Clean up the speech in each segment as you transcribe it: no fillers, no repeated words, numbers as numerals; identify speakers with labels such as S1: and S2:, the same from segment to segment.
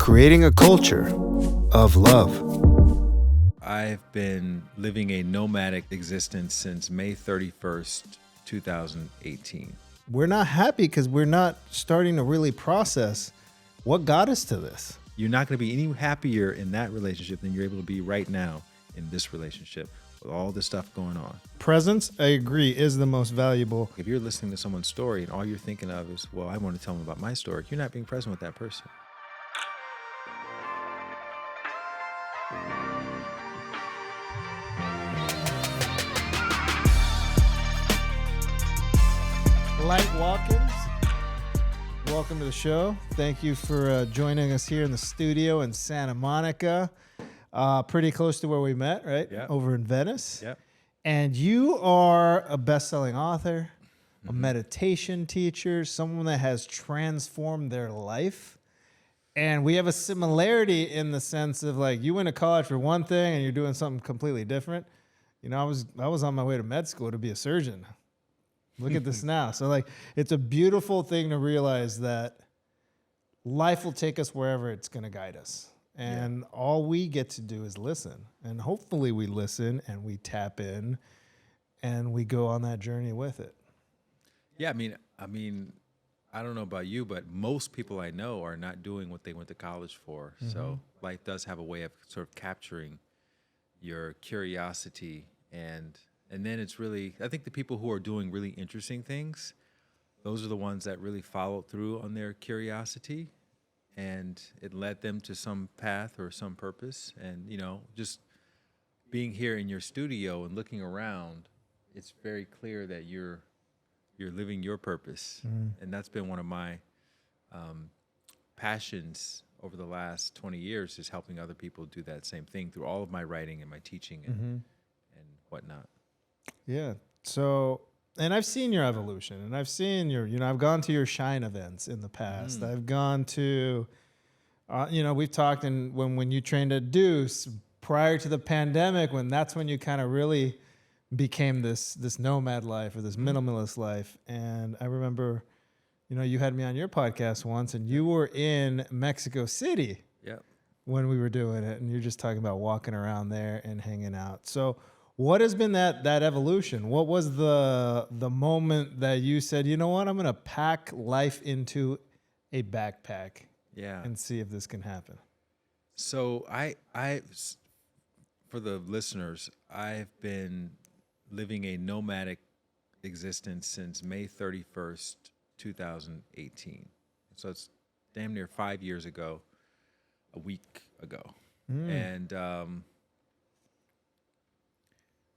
S1: creating a culture of love.
S2: I've been living a nomadic existence since May 31st, 2018.
S1: We're not happy because we're not starting to really process what got us to this.
S2: You're not going to be any happier in that relationship than you're able to be right now in this relationship with all this stuff going on.
S1: Presence, I agree, is the most valuable.
S2: If you're listening to someone's story and all you're thinking of is, well, I want to tell them about my story, you're not being present with that person.
S1: Watkins, welcome to the show. Thank you for joining us here in the studio in Santa Monica, pretty close to where we met, right?
S2: Yep.
S1: Over in Venice.
S2: Yep.
S1: And you are a best-selling author, a meditation teacher, someone that has transformed their life. And we have a similarity in the sense of, like, you went to college for one thing and you're doing something completely different. You know, I was on my way to med school to be a surgeon. Look at this now. So, like, it's a beautiful thing to realize that life will take us wherever it's going to guide us. And all we get to do is listen. And hopefully we listen and we tap in and we go on that journey with it.
S2: Yeah, I mean, I don't know about you, but most people I know are not doing what they went to college for. Mm-hmm. So life does have a way of sort of capturing your curiosity and then it's really, I think the people who are doing really interesting things, those are the ones that really followed through on their curiosity and it led them to some path or some purpose. And, you know, just being here in your studio and looking around, it's very clear that you're living your purpose. And that's been one of my passions over the last 20 years, is helping other people do that same thing through all of my writing and my teaching and whatnot.
S1: Yeah. So, and I've seen your evolution, and I've seen I've gone to your Shine events in the past. I've gone to, we've talked when you trained at Deuce prior to the pandemic, that's when you kind of really became this nomad life or this minimalist life. And I remember, you had me on your podcast once, and you were in Mexico City when we were doing it, and you're just talking about walking around there and hanging out. So, what has been that evolution? What was the moment that you said, you know what, I'm going to pack life into a backpack and see if this can happen?
S2: So I, for the listeners, I've been living a nomadic existence since May 31st, 2018. So it's damn near 5 years ago, a week ago. And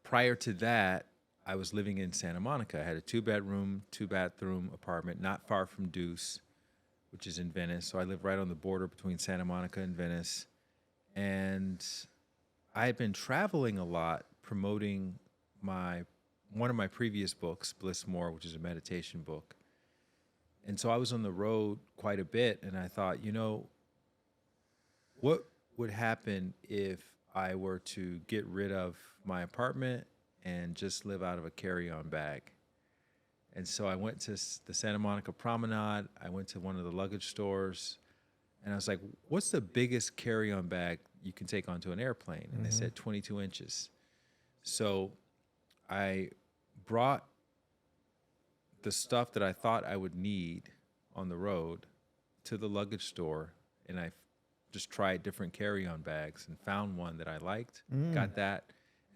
S2: prior to that, I was living in Santa Monica. I had a 2-bedroom, 2-bathroom apartment not far from Deuce, which is in Venice. So I live right on the border between Santa Monica and Venice. And I had been traveling a lot, promoting one of my previous books, Bliss More, which is a meditation book. And so I was on the road quite a bit, and I thought, what would happen if I were to get rid of my apartment and just live out of a carry-on bag? And so I went to the Santa Monica Promenade. I went to one of the luggage stores, and I was like, what's the biggest carry-on bag you can take onto an airplane? And they said 22 inches. So I brought the stuff that I thought I would need on the road to the luggage store, and I just tried different carry-on bags and found one that I liked, got that,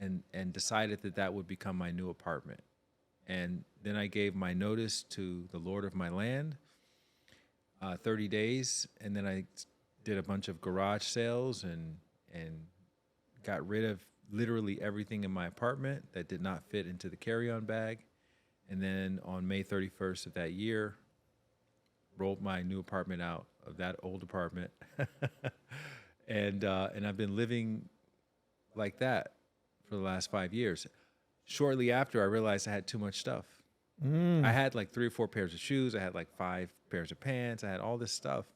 S2: and decided that would become my new apartment. And then I gave my notice to the Lord of my land, 30 days, and then I did a bunch of garage sales and got rid of literally everything in my apartment that did not fit into the carry-on bag. And then on May 31st of that year, rolled my new apartment out of that old apartment. And I've been living like that for the last 5 years. Shortly after, I realized I had too much stuff. I had like 3 or 4 pairs of shoes. I had like 5 pairs of pants. I had all this stuff.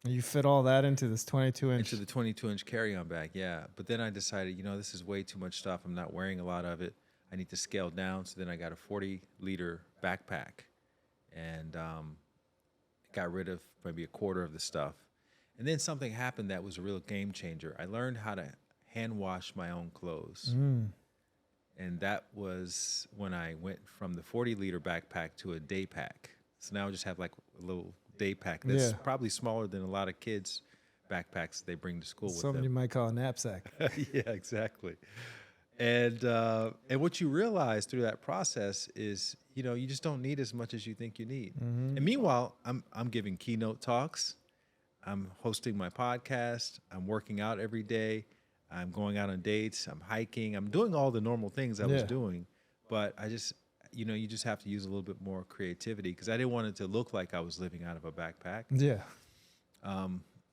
S1: You fit all that into this 22-inch?
S2: Into the 22-inch carry-on bag, yeah. But then I decided, this is way too much stuff. I'm not wearing a lot of it. I need to scale down. So then I got a 40-liter backpack and got rid of maybe a quarter of the stuff. And then something happened that was a real game changer. I learned how to hand wash my own clothes. And that was when I went from the 40-liter backpack to a day pack. So now I just have like a little day pack that's probably smaller than a lot of kids' backpacks they bring to school with
S1: Something you
S2: them.
S1: might call a knapsack.
S2: Yeah, exactly. And what you realize through that process is, you just don't need as much as you think you need. And meanwhile, I'm giving keynote talks. I'm hosting my podcast. I'm working out every day. I'm going out on dates. I'm hiking. I'm doing all the normal things I was doing. But I just, you just have to use a little bit more creativity because I didn't want it to look like I was living out of a backpack.
S1: Yeah.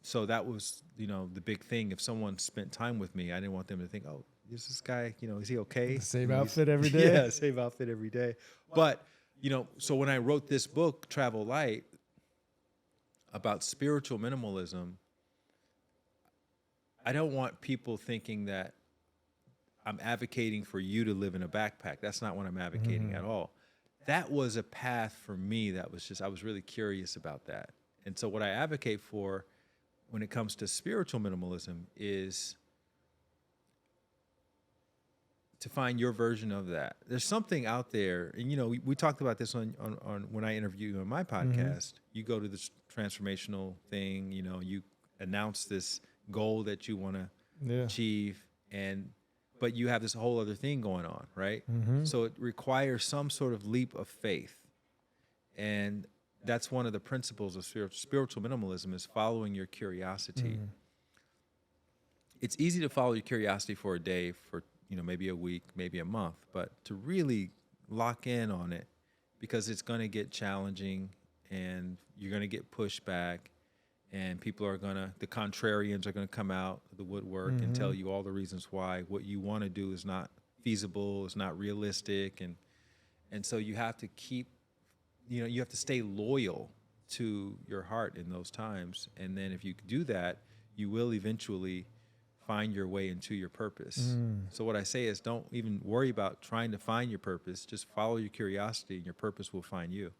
S2: So that was, the big thing. If someone spent time with me, I didn't want them to think, oh, is this guy, is he okay?
S1: The same outfit every day?
S2: Yeah, same outfit every day. But, so when I wrote this book, Travel Light, about spiritual minimalism, I don't want people thinking that I'm advocating for you to live in a backpack. That's not what I'm advocating at all. That was a path for me that was just, I was really curious about that. And so what I advocate for when it comes to spiritual minimalism is to find your version of that. There's something out there, and we talked about this on when I interview you on my podcast. You go to this transformational thing, you announce this goal that you want to achieve, but you have this whole other thing going on, right? So it requires some sort of leap of faith, and that's one of the principles of spiritual minimalism is following your curiosity. It's easy to follow your curiosity for a day, for maybe a week, maybe a month, but to really lock in on it, because it's going to get challenging and you're going to get pushback, and people are the contrarians are going to come out of the woodwork and tell you all the reasons why what you want to do is not feasible, it's not realistic. And so you have to keep, you have to stay loyal to your heart in those times. And then if you do that, you will eventually find your way into your purpose. So what I say is don't even worry about trying to find your purpose. Just follow your curiosity and your purpose will find you.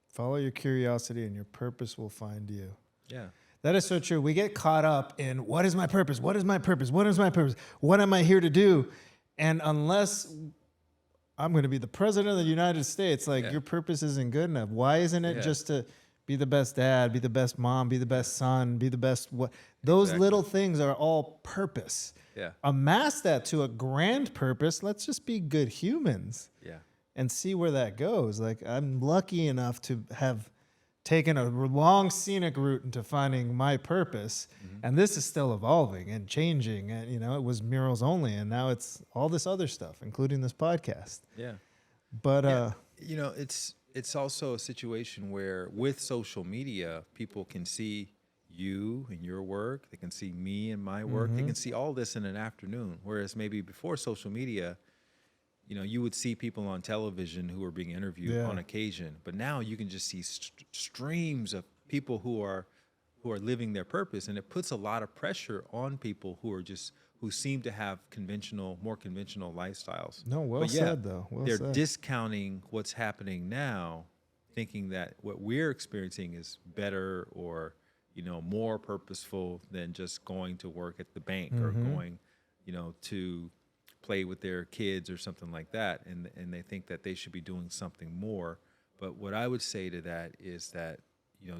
S1: Follow your curiosity and your purpose will find you.
S2: Yeah.
S1: That is so true. We get caught up in what is my purpose? What is my purpose? What is my purpose? What am I here to do? And unless I'm going to be the president of the United States, your purpose isn't good enough. Why isn't it just to be the best dad, be the best mom, be the best son, be the best what? Those little things are all purpose.
S2: Yeah.
S1: Amass that to a grand purpose. Let's just be good humans.
S2: Yeah.
S1: And see where that goes. I'm lucky enough to have taken a long scenic route into finding my purpose. And this is still evolving and changing. And, it was murals only. And now it's all this other stuff, including this podcast.
S2: Yeah.
S1: But,
S2: it's also a situation where with social media, people can see you and your work. They can see me and my work. They can see all this in an afternoon. Whereas maybe before social media, you would see people on television who are being interviewed on occasion, but now you can just see streams of people who are living their purpose, and it puts a lot of pressure on people who seem to have more conventional lifestyles.
S1: No, well said, though. Well
S2: they're
S1: said.
S2: discounting what's happening now, thinking that what we're experiencing is better or more purposeful than just going to work at the bank or going, to play with their kids or something like that, and they think that they should be doing something more. But what I would say to that is that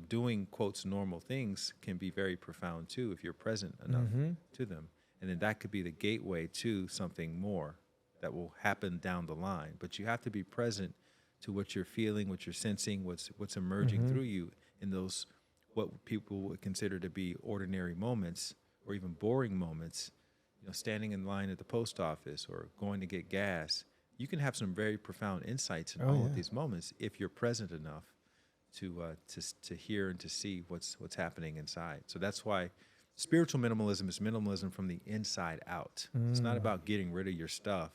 S2: doing quotes normal things can be very profound too if you're present enough to them, and then that could be the gateway to something more that will happen down the line. But you have to be present to what you're feeling, what you're sensing, what's emerging through you in those what people would consider to be ordinary moments or even boring moments. Standing in line at the post office or going to get gas, you can have some very profound insights in all of these moments if you're present enough to hear and to see what's happening inside. So that's why spiritual minimalism is minimalism from the inside out. It's not about getting rid of your stuff.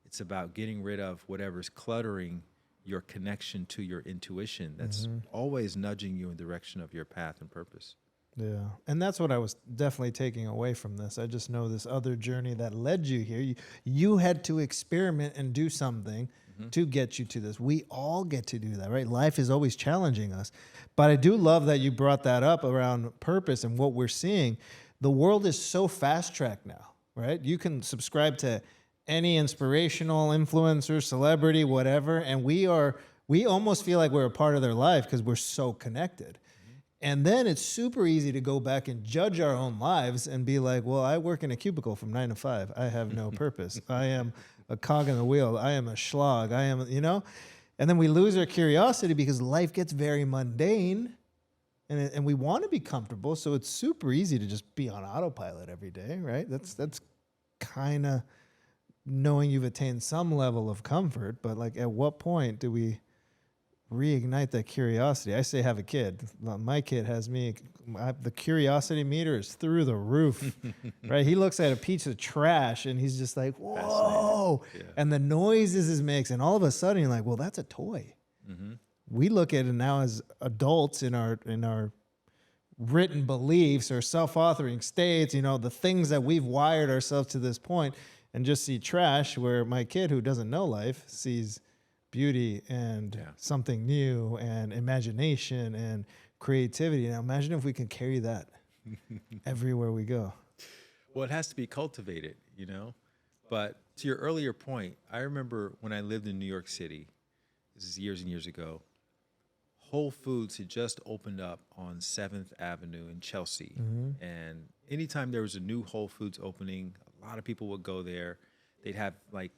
S2: It's about getting rid of whatever's cluttering your connection to your intuition that's always nudging you in the direction of your path and purpose.
S1: Yeah. And that's what I was definitely taking away from this. I just know this other journey that led you here. You had to experiment and do something to get you to this. We all get to do that, right? Life is always challenging us. But I do love that you brought that up around purpose and what we're seeing. The world is so fast-tracked now, right? You can subscribe to any inspirational influencer, celebrity, whatever, and we almost feel like we're a part of their life because we're so connected. And then it's super easy to go back and judge our own lives and be like, well, I work in a cubicle from 9 to 5. I have no purpose. I am a cog in the wheel. I am a schlog. I am, and then we lose our curiosity because life gets very mundane and we want to be comfortable. So it's super easy to just be on autopilot every day, right? That's kind of knowing you've attained some level of comfort, but like at what point do we reignite that curiosity? I say have a kid. My kid has me. The curiosity meter is through the roof, right? He looks at a piece of trash and he's just like, whoa. Yeah. And the noises it makes. And all of a sudden you're like, well, that's a toy. We look at it now as adults in our written beliefs or self-authoring states, the things that we've wired ourselves to this point, and just see trash, where my kid who doesn't know life sees beauty and something new and imagination and creativity. Now imagine if we can carry that everywhere we go.
S2: Well, it has to be cultivated, But to your earlier point, I remember when I lived in New York City, this is years and years ago, Whole Foods had just opened up on 7th Avenue in Chelsea. And anytime there was a new Whole Foods opening, a lot of people would go there. They'd have like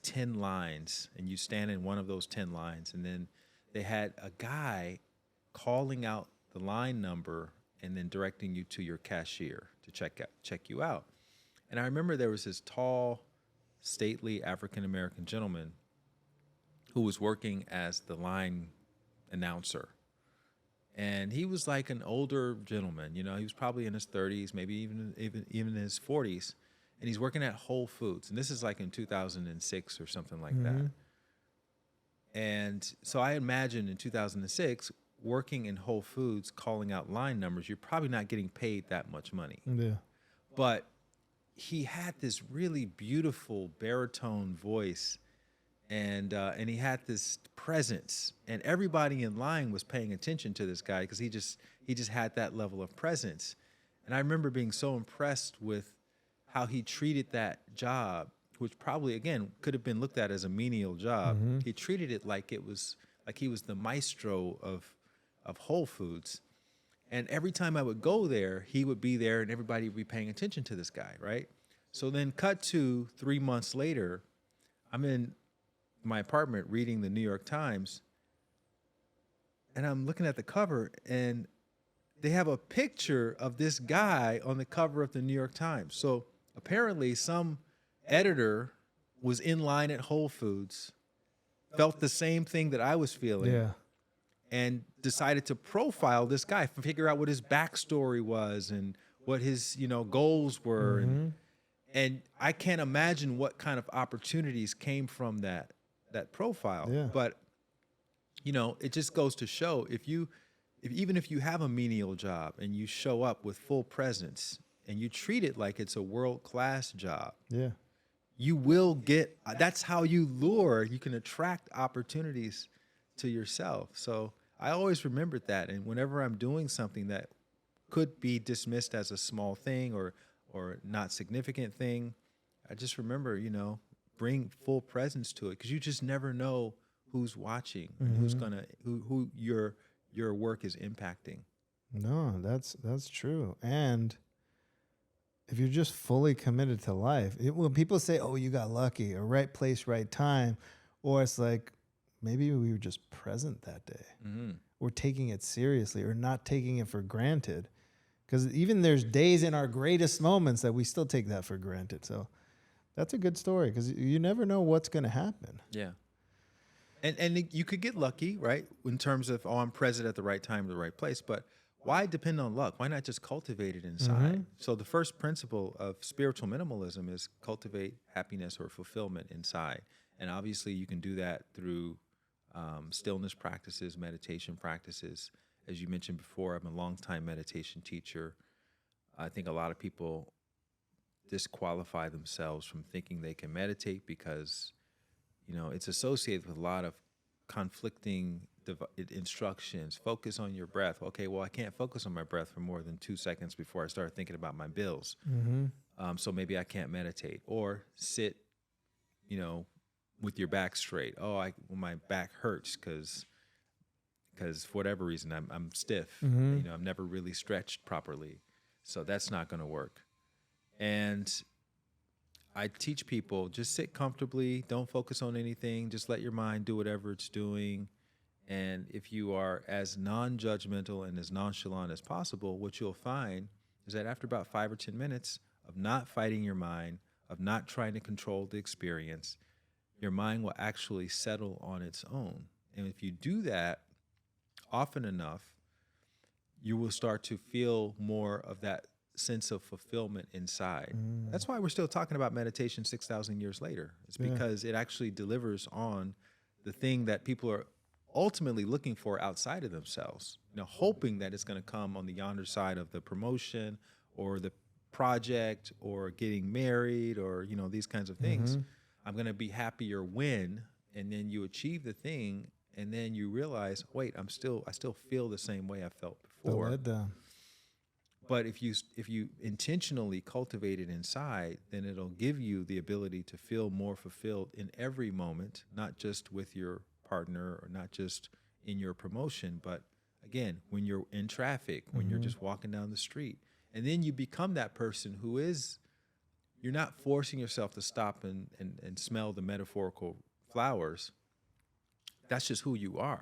S2: 10 lines, and you stand in one of those 10 lines, and then they had a guy calling out the line number and then directing you to your cashier to check you out. And I remember there was this tall, stately African-American gentleman who was working as the line announcer. And he was like an older gentleman, he was probably in his 30s, maybe even in his 40s. And he's working at Whole Foods. And this is like in 2006 or something like that. And so I imagine in 2006, working in Whole Foods, calling out line numbers, you're probably not getting paid that much money.
S1: Yeah.
S2: But he had this really beautiful baritone voice, and he had this presence, and everybody in line was paying attention to this guy because he just had that level of presence. And I remember being so impressed with how he treated that job, which probably, again, could have been looked at as a menial job. He treated it like he was the maestro of Whole Foods. And every time I would go there, he would be there and everybody would be paying attention to this guy, right? So then cut to 3 months later, I'm in my apartment reading the New York Times, and I'm looking at the cover, and they have a picture of this guy on the cover of the New York Times. So apparently some editor was in line at Whole Foods, felt the same thing that I was feeling, and decided to profile this guy, figure out what his backstory was and what his goals were. And I can't imagine what kind of opportunities came from that profile. But it just goes to show, even if you have a menial job and you show up with full presence and you treat it like it's a world-class job, you will get, that's how you can attract opportunities to yourself. So I always remembered that. And whenever I'm doing something that could be dismissed as a small thing or not significant thing, I just remember, bring full presence to it, because you just never know who's watching and who your work is impacting.
S1: No, that's true. And if you're just fully committed to life, when people say, oh, you got lucky, or right place, right time, or it's like, maybe we were just present that day. We're taking it seriously or not taking it for granted. Because even there's days in our greatest moments that we still take that for granted. So that's a good story, because you never know what's going to happen.
S2: Yeah. And you could get lucky, right? In terms of, I'm present at the right time, the right place. But why depend on luck? Why not just cultivate it inside? So the first principle of spiritual minimalism is cultivate happiness or fulfillment inside. And obviously you can do that through stillness practices, meditation practices. As you mentioned before, I'm a longtime meditation teacher. I think a lot of people disqualify themselves from thinking they can meditate because, it's associated with a lot of conflicting instructions. Focus on your breath. Okay, well, I can't focus on my breath for more than 2 seconds before I start thinking about my bills. So maybe I can't meditate. Or sit, with your back straight. My back hurts because for whatever reason I'm stiff. I've never really stretched properly, so that's not going to work. And I teach people, just sit comfortably, don't focus on anything, just let your mind do whatever it's doing. And if you are as non-judgmental and as nonchalant as possible, what you'll find is that after about 5 or 10 minutes of not fighting your mind, of not trying to control the experience, your mind will actually settle on its own. And if you do that often enough, you will start to feel more of that sense of fulfillment inside. That's why we're still talking about meditation 6,000 years later. It's because it actually delivers on the thing that people are ultimately looking for outside of themselves, hoping that it's going to come on the yonder side of the promotion or the project or getting married or, these kinds of things. I'm going to be happier when, and then you achieve the thing, and then you realize, wait, I still feel the same way I felt before. But if you intentionally cultivate it inside, then it'll give you the ability to feel more fulfilled in every moment, not just with your partner or not just in your promotion, but again, when you're in traffic, when you're just walking down the street. And then you become that person who is, you're not forcing yourself to stop and smell the metaphorical flowers. That's just who you are.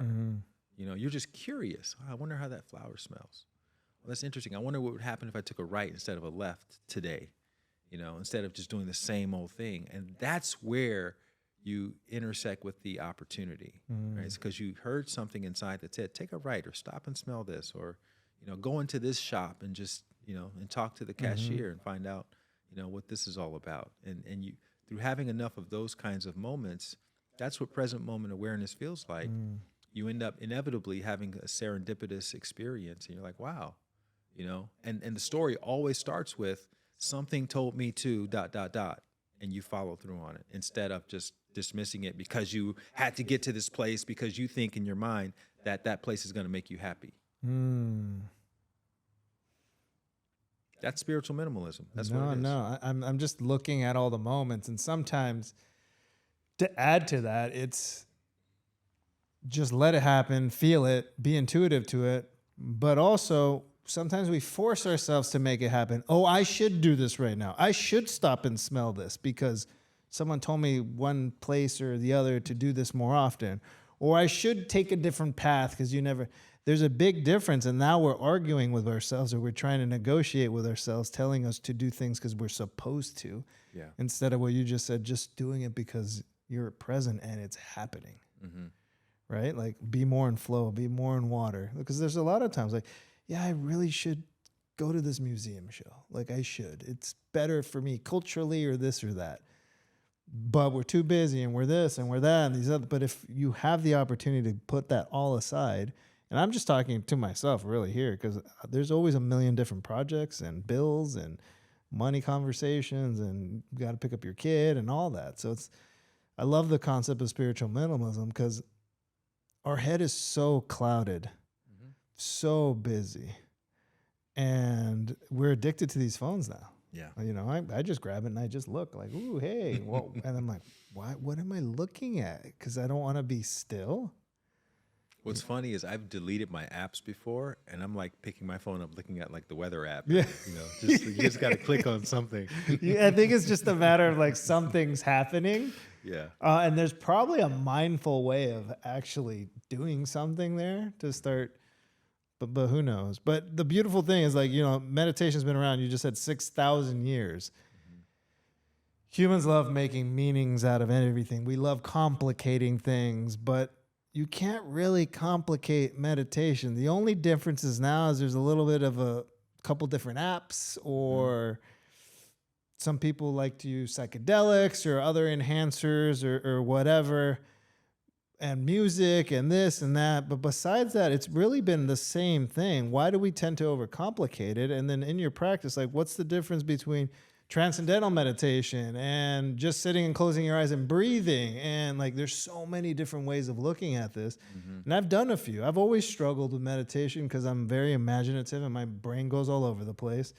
S2: You're just curious. I wonder how that flower smells. Well, that's interesting. I wonder what would happen if I took a right instead of a left today, instead of just doing the same old thing. And that's where you intersect with the opportunity, right? It's because you heard something inside that said, take a right or stop and smell this, or, go into this shop and just, and talk to the cashier and find out, what this is all about. And you, through having enough of those kinds of moments, that's what present moment awareness feels like. You end up inevitably having a serendipitous experience, and you're like, wow. And the story always starts with something told me to ... and you follow through on it instead of just dismissing it because you had to get to this place because you think in your mind that place is going to make you happy. That's spiritual minimalism. That's what it is.
S1: No, I'm just looking at all the moments, and sometimes to add to that, it's just let it happen, feel it, be intuitive to it, but also sometimes we force ourselves to make it happen. Oh, I should do this right now. I should stop and smell this because someone told me one place or the other to do this more often. Or I should take a different path because there's a big difference. And now we're arguing with ourselves, or we're trying to negotiate with ourselves, telling us to do things because we're supposed to.
S2: Yeah.
S1: Instead of what you just said, just doing it because you're present and it's happening. Right? Like, be more in flow, be more in water. Because there's a lot of times like, yeah, I really should go to this museum show. Like, I should. It's better for me culturally or this or that. But we're too busy and we're this and we're that and these other. But if you have the opportunity to put that all aside, and I'm just talking to myself really here because there's always a million different projects and bills and money conversations and you got to pick up your kid and all that. So I love the concept of spiritual minimalism because our head is so clouded, so busy, and we're addicted to these phones now.
S2: Yeah.
S1: I just grab it and I just look like, ooh, hey, well, and I'm like, what am I looking at? Because I don't want to be still.
S2: What's funny is I've deleted my apps before, and I'm like picking my phone up, looking at like the weather app.
S1: Yeah.
S2: You just got to click on something.
S1: Yeah, I think it's just a matter of like something's happening.
S2: Yeah.
S1: And there's probably a mindful way of actually doing something there to start. But who knows? But the beautiful thing is, like, meditation's been around. You just said 6,000 years. Humans love making meanings out of everything. We love complicating things, but you can't really complicate meditation. The only difference is now is there's a little bit of a couple different apps, or some people like to use psychedelics or other enhancers or whatever, and music and this and that. But besides that, it's really been the same thing. Why do we tend to overcomplicate it? And then in your practice, like, what's the difference between transcendental meditation and just sitting and closing your eyes and breathing. And like, there's so many different ways of looking at this. And I've done a few. I've always struggled with meditation because I'm very imaginative and my brain goes all over the place.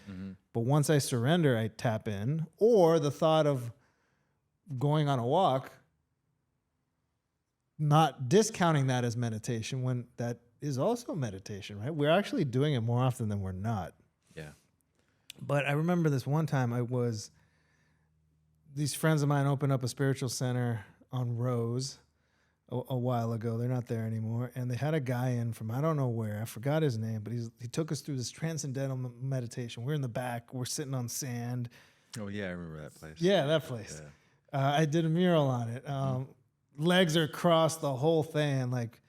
S1: But once I surrender, I tap in. Or the thought of going on a walk, not discounting that as meditation when that is also meditation, right? We're actually doing it more often than we're not.
S2: Yeah.
S1: But I remember this one time these friends of mine opened up a spiritual center on Rose a while ago. They're not there anymore. And they had a guy in from, I don't know where, I forgot his name, but he took us through this transcendental meditation. We're in the back, we're sitting on sand.
S2: Oh yeah, I remember that place.
S1: Yeah, that place.
S2: Yeah.
S1: I did a mural on it. Legs are crossed, the whole thing. Like,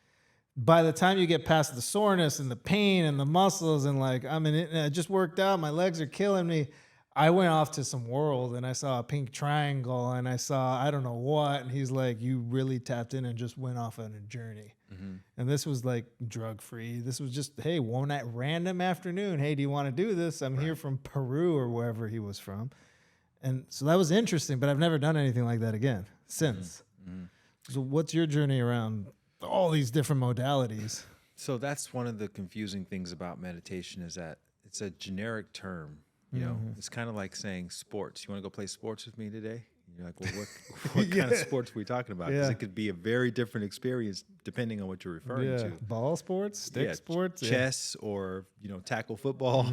S1: by the time you get past the soreness and the pain and the muscles and like, I just worked out, my legs are killing me. I went off to some world and I saw a pink triangle and I saw, I don't know what. And he's like, you really tapped in and just went off on a journey. And this was like drug free. This was just, hey, one night, random afternoon. Hey, do you want to do this? I'm here from Peru or wherever he was from. And so that was interesting, but I've never done anything like that again since. So what's your journey around all these different modalities?
S2: So that's one of the confusing things about meditation is that it's a generic term. You know, it's kind of like saying sports. You want to go play sports with me today? You're like, well, what kind of sports are we talking about? Because it could be a very different experience depending on what you're referring to.
S1: Ball sports, stick sports,
S2: chess, or, you know, tackle football.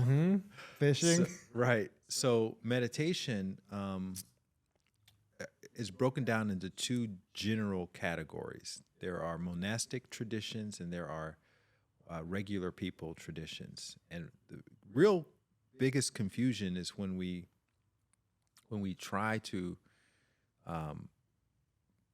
S1: Fishing.
S2: Right. So meditation is broken down into two general categories. There are monastic traditions and there are regular people traditions. And the real biggest confusion is when we try to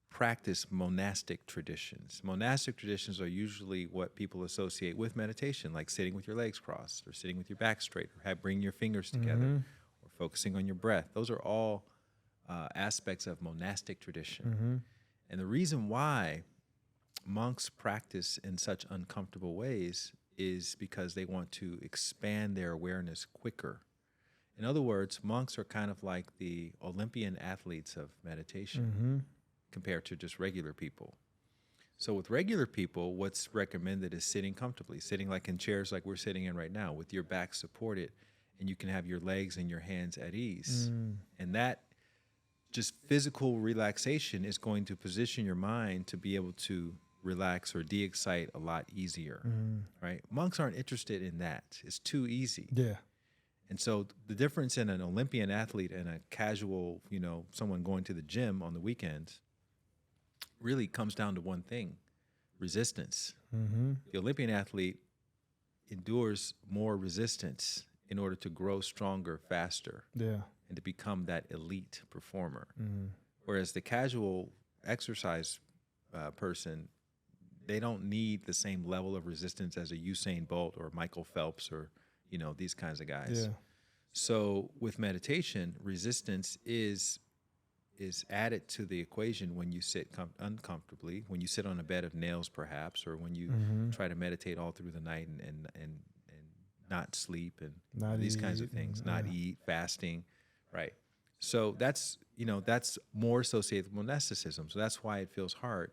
S2: practice monastic traditions. Monastic traditions are usually what people associate with meditation, like sitting with your legs crossed or sitting with your back straight or bringing your fingers together or focusing on your breath. Those are all aspects of monastic tradition. And the reason why monks practice in such uncomfortable ways is because they want to expand their awareness quicker. In other words, monks are kind of like the Olympian athletes of meditation compared to just regular people. So with regular people, what's recommended is sitting comfortably, sitting like in chairs like we're sitting in right now with your back supported, and you can have your legs and your hands at ease. And that just physical relaxation is going to position your mind to be able to relax or de-excite a lot easier, right? Monks aren't interested in that. It's too easy.
S1: Yeah.
S2: And so the difference in an Olympian athlete and a casual, you know, someone going to the gym on the weekends really comes down to one thing: resistance. The Olympian athlete endures more resistance in order to grow stronger faster and to become that elite performer. Whereas the casual exercise person, they don't need the same level of resistance as a Usain Bolt or Michael Phelps or, you know, these kinds of guys. So with meditation, resistance is added to the equation when you sit uncomfortably, when you sit on a bed of nails perhaps, or when you try to meditate all through the night and not sleep and not these kinds of things, not eat, fasting, right? So that's, you know, that's more associated with monasticism. So that's why it feels hard.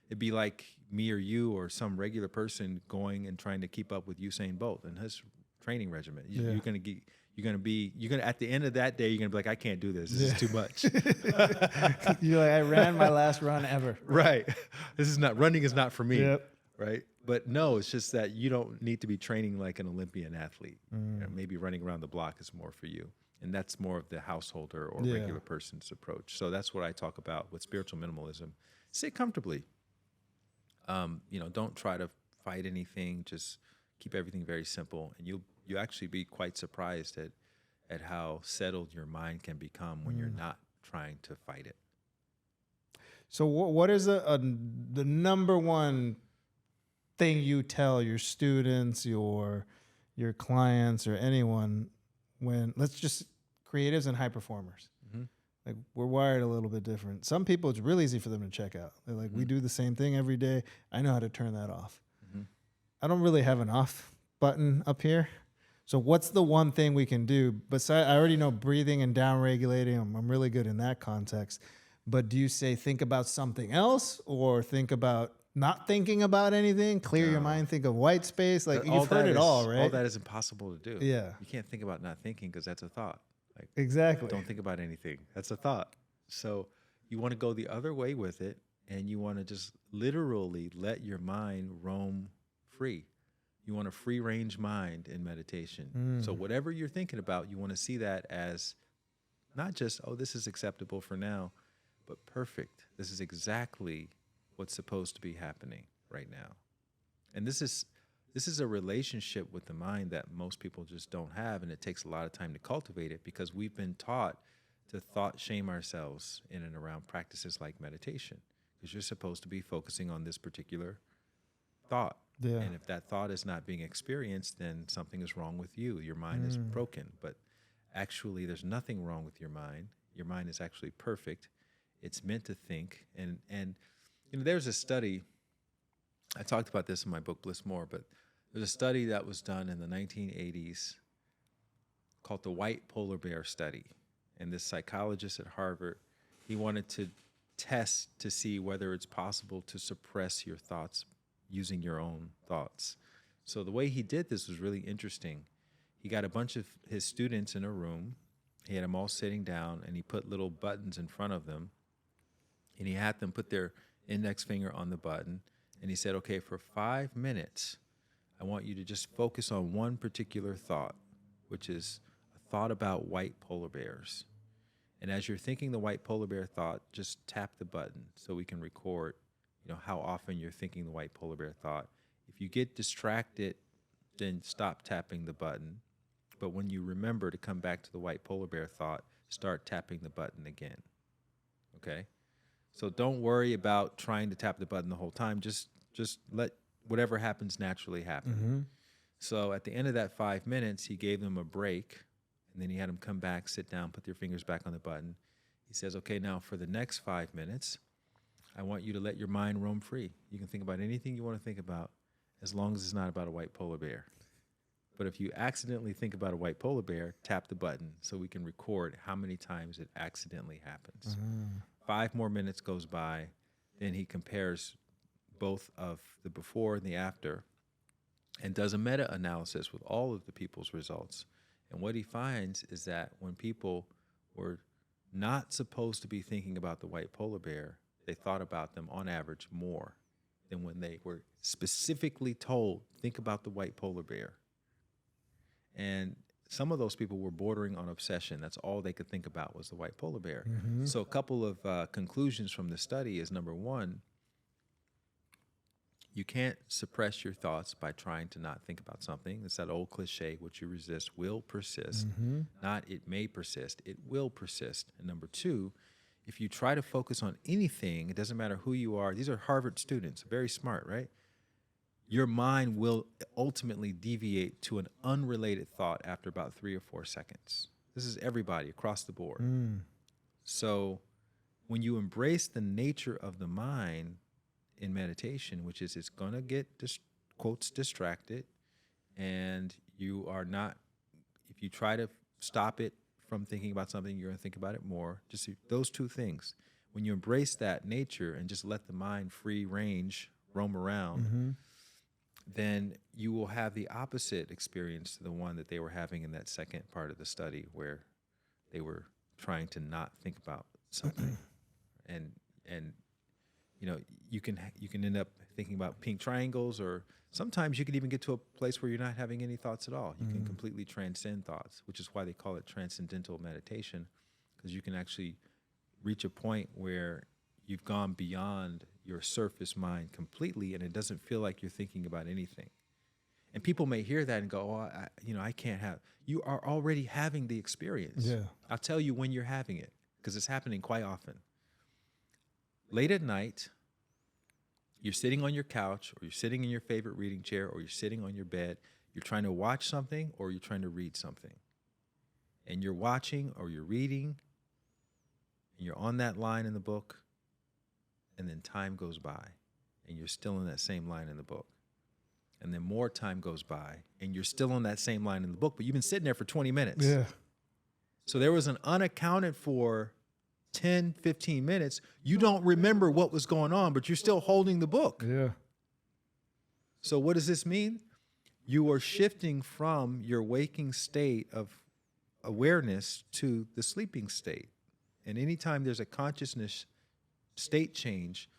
S2: It'd be like me or you or some regular person going and trying to keep up with Usain Bolt and his training regimen. You're gonna at the end of that day, you're gonna be like, I can't do this. This is too much.
S1: You're like, I ran my last run ever.
S2: Right. Running is not for me. Right. But no, it's just that you don't need to be training like an Olympian athlete. You know, maybe running around the block is more for you. And that's more of the householder or regular person's approach. So that's what I talk about with spiritual minimalism. Sit comfortably. You know, don't try to fight anything. Just keep everything very simple, and you actually be quite surprised at how settled your mind can become when you're not trying to fight it.
S1: So what is the number one thing you tell your students, your clients, or anyone when, let's just, creatives and high performers? Like, we're wired a little bit different. Some people, it's really easy for them to check out. They're like, we do the same thing every day. I know how to turn that off. I don't really have an off button up here, So what's the one thing we can do? Besides, I already know breathing and down regulating. I'm really good in that context. But do you say think about something else, or think about not thinking about anything? Clear your
S2: No.
S1: mind. Think of white space. Like
S2: All
S1: you've heard
S2: that
S1: it
S2: is-
S1: all, right?
S2: All that is impossible to do.
S1: Yeah.
S2: You can't think about not thinking because that's a thought. Like,
S1: Exactly.
S2: don't think about anything. That's a thought. So you want to go the other way with it, and you want to just literally let your mind roam free. You want a free range mind in meditation. So whatever you're thinking about, you want to see that as not just, oh, this is acceptable for now, but perfect. This is exactly what's supposed to be happening right now. And this is a relationship with the mind that most people just don't have, and it takes a lot of time to cultivate it because we've been taught to thought shame ourselves in and around practices like meditation, because you're supposed to be focusing on this particular thought.
S1: Yeah.
S2: And if that thought is not being experienced, then something is wrong with you. Your mind is broken. But actually, there's nothing wrong with your mind. Your mind is actually perfect. It's meant to think. And you know, there's a study, I talked about this in my book, Bliss More, but there's a study that was done in the 1980s called the White Polar Bear Study. And this psychologist at Harvard, he wanted to test to see whether it's possible to suppress your thoughts using your own thoughts. So the way he did this was really interesting. He got a bunch of his students in a room. He had them all sitting down, and he put little buttons in front of them. And he had them put their index finger on the button. And he said, okay, for 5 minutes, I want you to just focus on one particular thought, which is a thought about white polar bears. And as you're thinking the white polar bear thought, just tap the button so we can record, you know, how often you're thinking the white polar bear thought. If you get distracted, then stop tapping the button. But when you remember to come back to the white polar bear thought, start tapping the button again. Okay? So don't worry about trying to tap the button the whole time. Just let whatever happens naturally happen. So at the end of that 5 minutes, he gave them a break, and then he had them come back, sit down, put their fingers back on the button. He says, okay, now for the next 5 minutes, I want you to let your mind roam free. You can think about anything you want to think about, as long as it's not about a white polar bear. But if you accidentally think about a white polar bear, tap the button so we can record how many times it accidentally happens. 5 more minutes goes by, then he compares both of the before and the after and does a meta-analysis with all of the people's results. And what he finds is that when people were not supposed to be thinking about the white polar bear, they thought about them on average more than when they were specifically told, think about the white polar bear. And some of those people were bordering on obsession. That's all they could think about was the white polar bear. So a couple of conclusions from the study is, number one, you can't suppress your thoughts by trying to not think about something. It's that old cliche, what you resist will persist. Not it may persist, it will persist. And number two, if you try to focus on anything, it doesn't matter who you are. These are Harvard students, very smart, right? Your mind will ultimately deviate to an unrelated thought after about 3 or 4 seconds. This is everybody across the board. So when you embrace the nature of the mind in meditation, which is it's going to get, quotes, distracted, and you are not, if you try to stop it from thinking about something, you're going to think about it more. Just those two things. When you embrace that nature and just let the mind free range roam around, then you will have the opposite experience to the one that they were having in that second part of the study, where they were trying to not think about something. and you know, you can end up thinking about pink triangles, or sometimes you can even get to a place where you're not having any thoughts at all. You can completely transcend thoughts, which is why they call it transcendental meditation, because you can actually reach a point where you've gone beyond your surface mind completely, and it doesn't feel like you're thinking about anything. And people may hear that and go, "Oh, I can't have." You are already having the experience.
S1: Yeah.
S2: I'll tell you when you're having it, because it's happening quite often. Late at night, you're sitting on your couch, or you're sitting in your favorite reading chair, or you're sitting on your bed. You're trying to watch something, or you're trying to read something. And you're watching or you're reading, and you're on that line in the book, and then time goes by, and you're still in that same line in the book. and then more time goes by, and you're still on that same line in the book, but you've been sitting there for 20 minutes.
S1: Yeah.
S2: So there was an unaccounted for 10, 15 minutes. You don't remember what was going on, but you're still holding the book.
S1: Yeah.
S2: So what does this mean? You are shifting from your waking state of awareness to the sleeping state. And anytime there's a consciousness state change,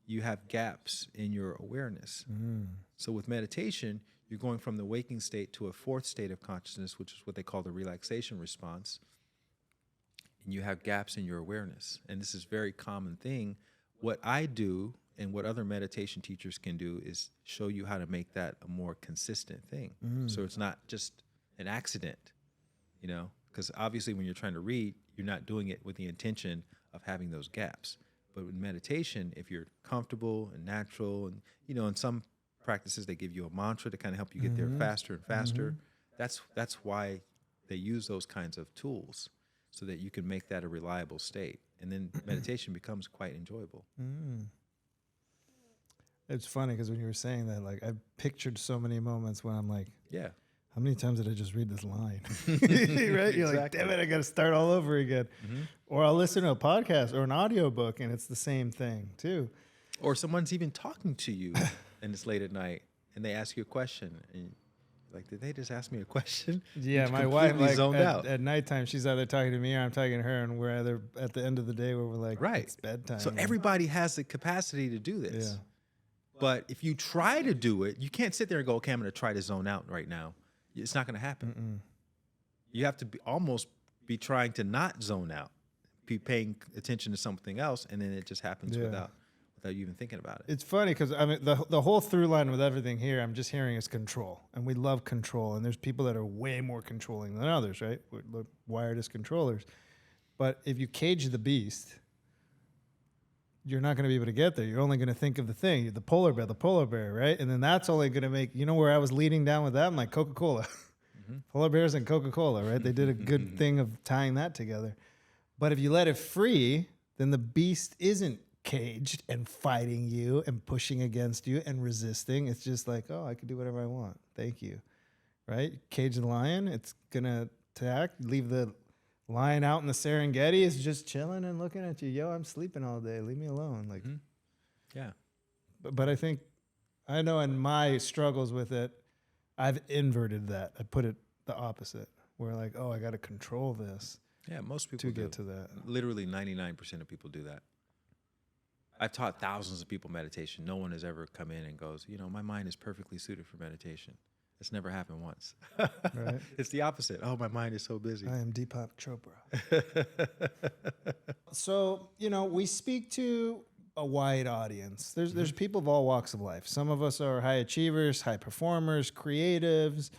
S2: you have gaps in your awareness. So with meditation, you're going from the waking state to a fourth state of consciousness, which is what they call the relaxation response. And you have gaps in your awareness. And this is a very common thing. What I do and what other meditation teachers can do is show you how to make that a more consistent thing. So it's not just an accident, you know, because obviously when you're trying to read, you're not doing it with the intention of having those gaps. But with meditation, if you're comfortable and natural, and, you know, in some practices, they give you a mantra to kind of help you get there faster and faster. That's why they use those kinds of tools, so that you can make that a reliable state. And then meditation becomes quite enjoyable.
S1: It's funny because when you were saying that, like, I pictured so many moments when I'm like,
S2: Yeah.
S1: how many times did I just read this line? Right? You're like, damn it, I got to start all over again. Or I'll listen to a podcast or an audiobook and it's the same thing too.
S2: Or someone's even talking to you and it's late at night and they ask you a question and like, did they just ask me a question?
S1: Yeah,
S2: You
S1: my wife,
S2: completely
S1: like,
S2: zoned out.
S1: at nighttime, she's either talking to me or I'm talking to her, and we're either at the end of the day where we're like,
S2: Right.
S1: it's bedtime.
S2: So everybody has the capacity to do this.
S1: Yeah.
S2: But if you try to do it, you can't sit there and go, okay, I'm going to try to zone out right now. It's not going to happen. You have to almost be trying to not zone out, be paying attention to something else, and then it just happens without you even thinking about it.
S1: It's funny because I mean the whole through line with everything here, I'm just hearing is control, and we love control. And there's people that are way more controlling than others, right? We're wired as controllers. But if you cage the beast, you're not going to be able to get there. You're only going to think of the thing, the polar bear, right? And then that's only going to make, you know, where I was leading down with that, I'm like Coca-Cola, polar bears and Coca-Cola, right? They did a good thing of tying that together. But if you let it free, then the beast isn't caged and fighting you and pushing against you and resisting. It's just like, oh, I can do whatever I want. Thank you. Right? Cage the lion, it's going to attack. Leave the lion out in the Serengeti, is just chilling and looking at you. Yo, I'm sleeping all day. Leave me alone. Like,
S2: Yeah.
S1: but I think, I know in my struggles with it, I've inverted that. I put it the opposite, where like, oh, I got to control this
S2: Yeah, most people
S1: to
S2: do.
S1: get to that.
S2: Literally 99% of people do that. I've taught thousands of people meditation. No one has ever come in and goes, you know, my mind is perfectly suited for meditation. It's never happened once.
S1: Right.
S2: It's the opposite. Oh, my mind is so busy.
S1: I am Deepak Chopra. So, you know, we speak to a wide audience. There's people of all walks of life. Some of us are high achievers, high performers, creatives,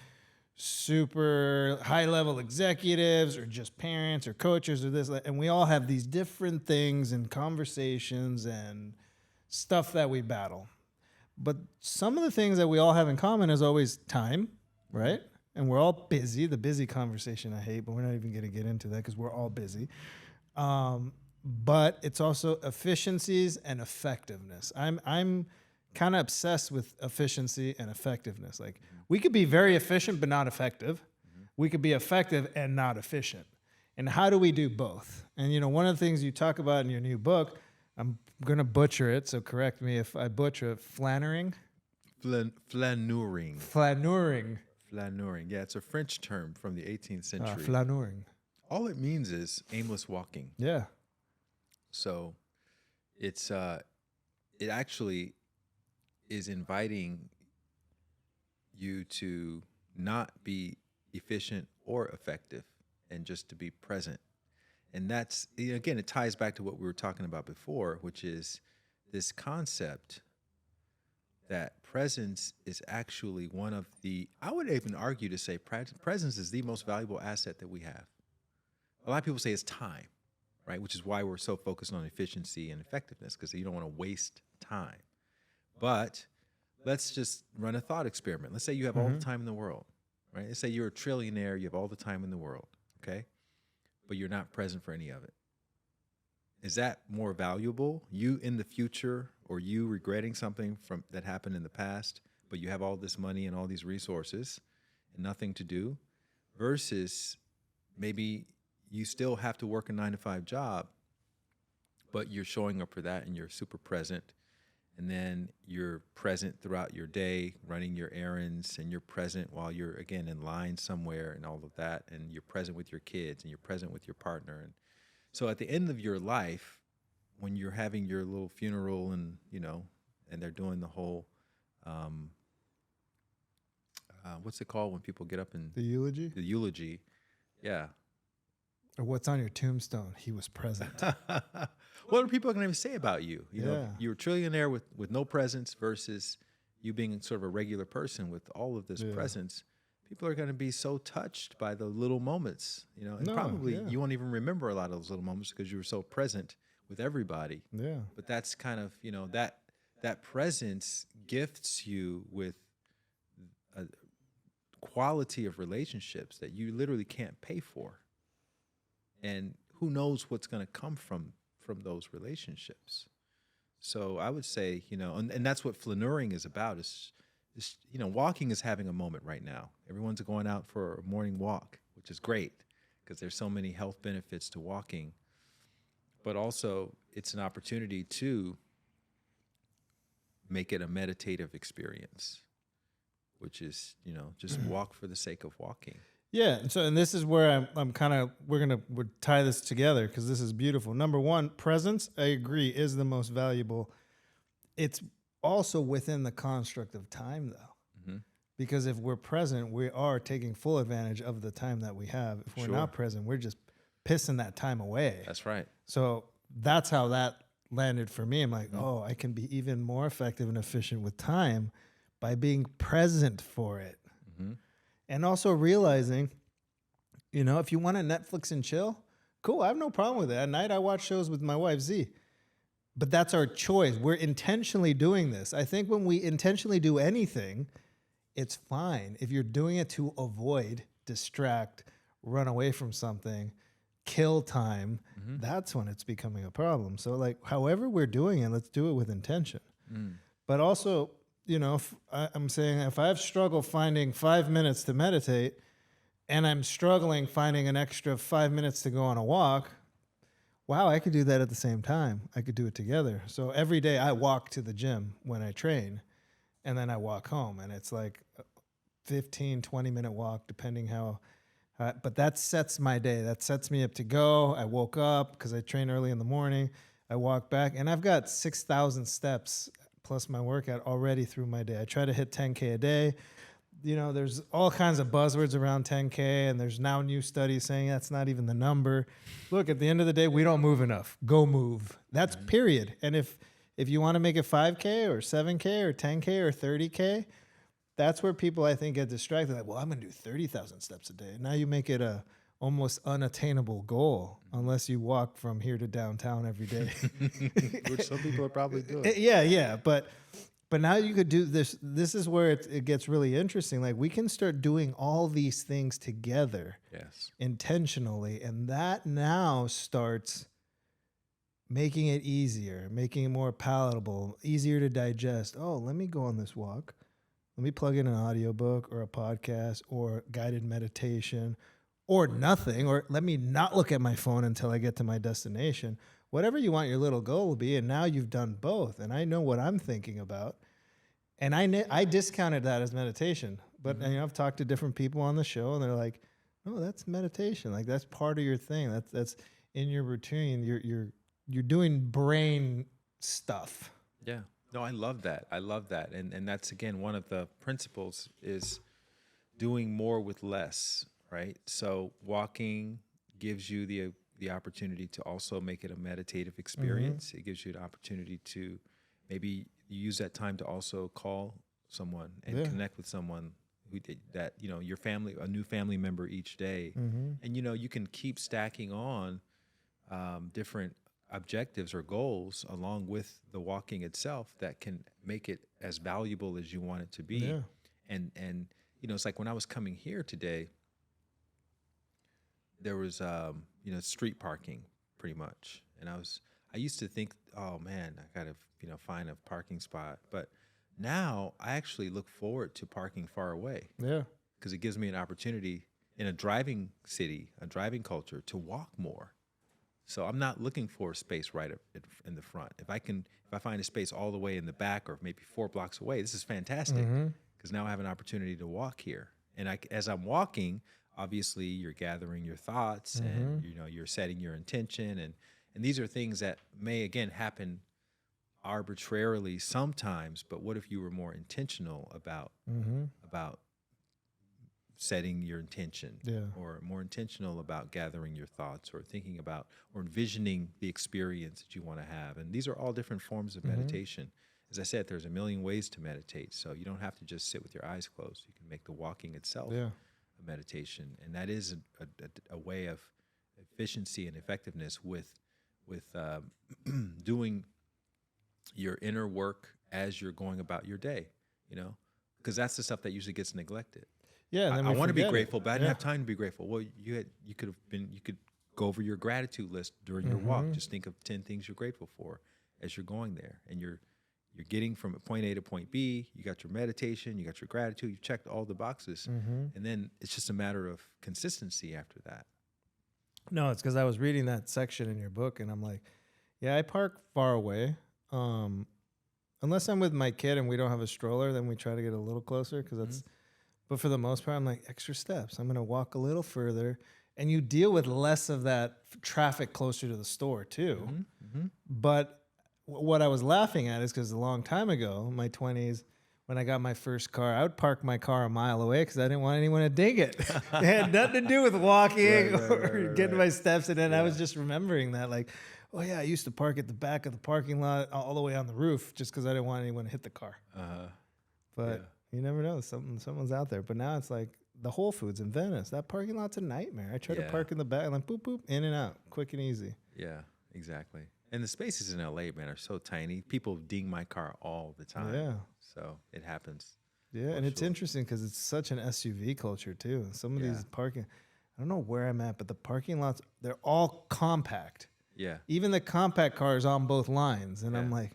S1: super high level executives, or just parents or coaches or this. And we all have these different things and conversations and stuff that we battle. But some of the things that we all have in common is always time, right? And we're all busy. The busy conversation I hate, but we're not even going to get into that because we're all busy. But it's also efficiencies and effectiveness. I'm kind of obsessed with efficiency and effectiveness. Like, we could be very efficient but not effective. We could be effective and not efficient. And how do we do both? And, you know, one of the things you talk about in your new book, I'm going to butcher it, so correct me if I butcher it, flannering?
S2: Flannering.
S1: Flannering.
S2: Flannering. Yeah, it's a French term from the 18th century.
S1: Flannering.
S2: All it means is aimless walking.
S1: Yeah.
S2: So it's it actually is inviting you to not be efficient or effective and just to be present. And that's, again, it ties back to what we were talking about before, which is this concept that presence is actually one of the, I would even argue to say presence is the most valuable asset that we have. A lot of people say it's time, right? Which is why we're so focused on efficiency and effectiveness, because you don't want to waste time. But let's just run a thought experiment. Let's say you have all the time in the world, right? Let's say you're a trillionaire, you have all the time in the world, okay? But you're not present for any of it. Is that more valuable, you in the future or you regretting something from that happened in the past, but you have all this money and all these resources and nothing to do, versus maybe you still have to work a 9 to 5 job, but you're showing up for that and you're super present. And then you're present throughout your day, running your errands, and you're present while you're, again, in line somewhere and all of that. And you're present with your kids and you're present with your partner. And so at the end of your life, when you're having your little funeral and, and they're doing the whole, what's it called when people get up and
S1: The eulogy?
S2: the eulogy. Yeah.
S1: Or what's on your tombstone? He was present.
S2: What are people going to say about you? You know,
S1: Yeah.
S2: you're a trillionaire with no presence versus you being sort of a regular person with all of this presence. People are going to be so touched by the little moments, and probably you won't even remember a lot of those little moments because you were so present with everybody.
S1: Yeah.
S2: But that's kind of, that presence gifts you with a quality of relationships that you literally can't pay for. And who knows what's going to come from those relationships. So I would say, and that's what flannering is about, is walking is having a moment right now. Everyone's going out for a morning walk, which is great because there's so many health benefits to walking. But also it's an opportunity to make it a meditative experience, which is, just walk for the sake of walking.
S1: Yeah, and this is where we'll tie this together because this is beautiful. Number one, presence, I agree, is the most valuable. It's also within the construct of time, though, because if we're present, we are taking full advantage of the time that we have. If we're not present, we're just pissing that time away.
S2: That's right.
S1: So that's how that landed for me. I'm like, oh, I can be even more effective and efficient with time by being present for it. And also realizing, if you want to Netflix and chill, cool, I have no problem with it. At night, I watch shows with my wife, Z. But that's our choice. We're intentionally doing this. I think when we intentionally do anything, it's fine. If you're doing it to avoid, distract, run away from something, kill time, that's when it's becoming a problem. So, however we're doing it, let's do it with intention. But also, I'm saying if I've struggled finding 5 minutes to meditate and I'm struggling finding an extra 5 minutes to go on a walk, wow, I could do that at the same time. I could do it together. So every day I walk to the gym when I train and then I walk home, and it's like a 15, 20-minute walk, depending how, but that sets my day. That sets me up to go. I woke up because I train early in the morning. I walk back and I've got 6,000 steps plus my workout already through my day. I try to hit 10K a day. There's all kinds of buzzwords around 10K, and there's now new studies saying that's not even the number. Look, at the end of the day, we don't move enough. Go move. That's period. And if you want to make it 5K or 7K or 10K or 30K, that's where people, I think, get distracted. Like, well, I'm going to do 30,000 steps a day. Now you make it a almost unattainable goal unless you walk from here to downtown every day.
S2: Which some people are probably doing.
S1: Yeah. But now you could do this. This is where it gets really interesting. Like, we can start doing all these things together intentionally. And that now starts making it easier, making it more palatable, easier to digest. Oh, let me go on this walk. Let me plug in an audiobook or a podcast or guided meditation or nothing, or let me not look at my phone until I get to my destination. Whatever you want your little goal will be, and now you've done both. And I know what I'm thinking about. And I discounted that as meditation. But I've talked to different people on the show, and they're like, no, that's meditation. Like, that's part of your thing. That's in your routine. You're doing brain stuff.
S2: Yeah. No, I love that. And that's, again, one of the principles is doing more with less, right? So walking gives you the opportunity to also make it a meditative experience. It gives you the opportunity to maybe use that time to also call someone and connect with someone that your family, a new family member each day. And, you can keep stacking on different objectives or goals along with the walking itself that can make it as valuable as you want it to be.
S1: Yeah.
S2: And it's like when I was coming here today, there was street parking pretty much. And I used to think, oh man, I gotta find a parking spot. But Now I actually look forward to parking far away
S1: Yeah.
S2: because it gives me an opportunity in a driving city, a driving culture, to walk more. So I'm not looking for a space right in the front. If I find a space all the way in the back or maybe 4 blocks away, this is fantastic because now I have an opportunity to walk here. And as I'm walking, obviously you're gathering your thoughts and you're setting your intention, and these are things that may again happen arbitrarily sometimes. But what if you were more intentional about setting your intention, or more intentional about gathering your thoughts or thinking about or envisioning the experience that you want to have? And these are all different forms of meditation. As I said, there's a million ways to meditate, so you don't have to just sit with your eyes closed. You can make the walking itself a meditation, and that is a way of efficiency and effectiveness with doing your inner work as you're going about your day, because that's the stuff that usually gets neglected.
S1: Yeah, and then
S2: I want to be grateful,
S1: it.
S2: but I didn't have time to be grateful. Well, you could go over your gratitude list during your walk. Just think of 10 things you're grateful for as you're going there, and you're getting from point A to point B. You got your meditation, you got your gratitude, you've checked all the boxes, and then it's just a matter of consistency after that.
S1: No, it's because I was reading that section in your book, and I'm like, yeah, I park far away. Unless I'm with my kid and we don't have a stroller, then we try to get a little closer because that's. But for the most part, I'm like, extra steps. I'm going to walk a little further. And you deal with less of that traffic closer to the store, too. But what I was laughing at is because a long time ago, in my 20s, when I got my first car, I would park my car a mile away because I didn't want anyone to ding it. It had nothing to do with walking or getting my steps in. And I was just remembering that, like, oh, yeah, I used to park at the back of the parking lot all the way on the roof just because I didn't want anyone to hit the car. But you never know. Someone's out there. But now it's like the Whole Foods in Venice. That parking lot's a nightmare. I try to park in the back and like boop, boop, in and out, quick and easy.
S2: Yeah, exactly. And the spaces in LA, man, are so tiny. People ding my car all the time.
S1: Yeah.
S2: So it happens.
S1: Yeah, and it's interesting because it's such an SUV culture, too. Some of these parking, I don't know where I'm at, but the parking lots, they're all compact.
S2: Yeah.
S1: Even the compact cars on both lines. And I'm like,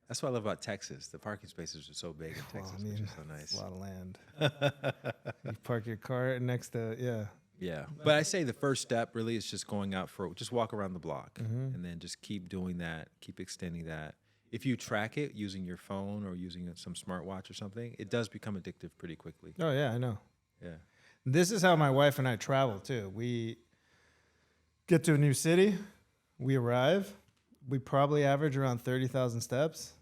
S2: that's what I love about Texas. The parking spaces are so big in Texas, which is so nice.
S1: It's a lot of land. You park your car next to,
S2: Yeah. But I say the first step really is just going out just walk around the block and then just keep doing that, keep extending that. If you track it using your phone or using some smartwatch or something, it does become addictive pretty quickly.
S1: Oh, yeah, I know.
S2: Yeah.
S1: This is how my wife and I travel, too. We get to a new city. We arrive. We probably average around 30,000 steps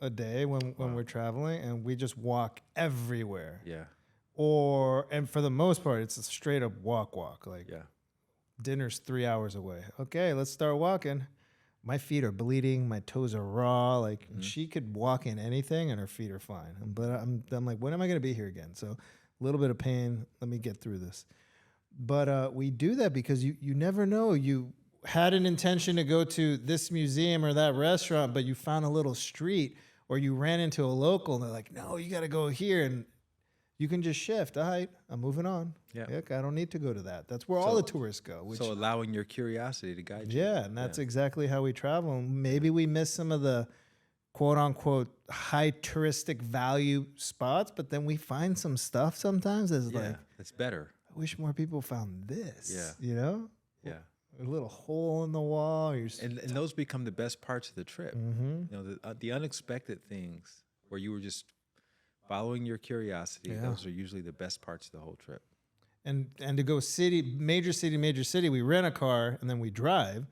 S1: a day when we're traveling, and we just walk everywhere.
S2: Yeah.
S1: And for the most part, it's a straight up walk. Like, dinner's 3 hours away. Okay, let's start walking. My feet are bleeding. My toes are raw. Like, she could walk in anything and her feet are fine. But I'm like, when am I going to be here again? So a little bit of pain. Let me get through this. But we do that because you never know. You had an intention to go to this museum or that restaurant, but you found a little street or you ran into a local and they're like, no, you got to go here. And you can just shift. All right, I'm moving on.
S2: Yeah.
S1: Heck, I don't need to go to that. That's where all the tourists go.
S2: So allowing your curiosity to guide you.
S1: Yeah, and that's exactly how we travel. Maybe we miss some of the quote unquote high touristic value spots, but then we find some stuff sometimes that's like,
S2: it's better.
S1: I wish more people found this.
S2: Yeah.
S1: You know?
S2: Yeah.
S1: A little hole in the wall.
S2: And those become the best parts of the trip. You know, the unexpected things where you were just following your curiosity. Those are usually the best parts of the whole trip.
S1: And to go major city, we rent a car and then we drive,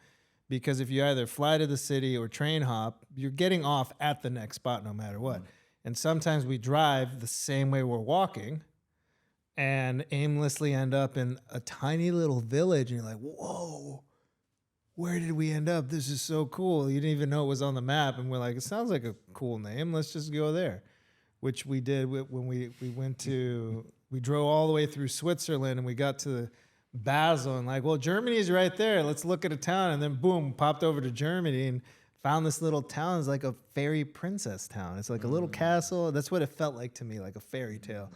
S1: because if you either fly to the city or train hop, you're getting off at the next spot no matter what. And sometimes we drive the same way we're walking and aimlessly end up in a tiny little village, and you're like, whoa, where did we end up? This is so cool. You didn't even know it was on the map. And we're like, it sounds like a cool name. Let's just go there, which we did when we went to, we drove all the way through Switzerland and we got to Basel and like, well, Germany's right there. Let's look at a town. And then boom, popped over to Germany and found this little town. It's like a fairy princess town. It's like a little castle. That's what it felt like to me, like a fairy tale.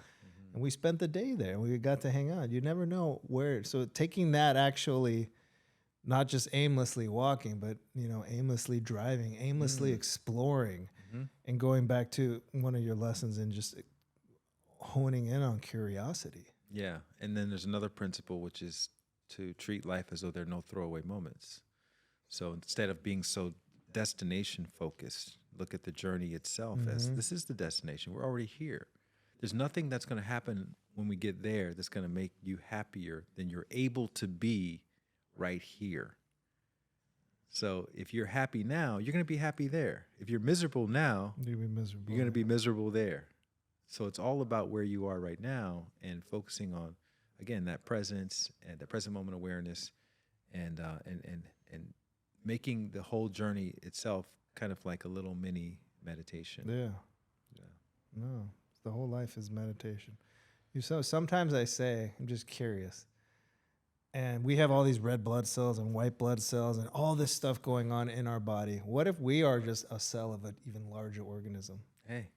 S1: And we spent the day there. We got to hang out. You never know where. So taking that, actually, not just aimlessly walking, but aimlessly driving, aimlessly exploring, and going back to one of your lessons and just honing in on curiosity.
S2: Yeah. And then there's another principle, which is to treat life as though there are no throwaway moments. So instead of being so destination focused, look at the journey itself as this is the destination. We're already here. There's nothing that's going to happen when we get there that's going to make you happier than you're able to be right here. So if you're happy now, you're going to be happy there. If you're miserable now,
S1: You'll be miserable.
S2: you're going to be miserable there. So it's all about where you are right now and focusing on, again, that presence and the present moment awareness, and making the whole journey itself kind of like a little mini meditation.
S1: Yeah. No, the whole life is meditation. Sometimes I say, I'm just curious. And we have all these red blood cells and white blood cells and all this stuff going on in our body. What if we are just a cell of an even larger organism?
S2: Hey,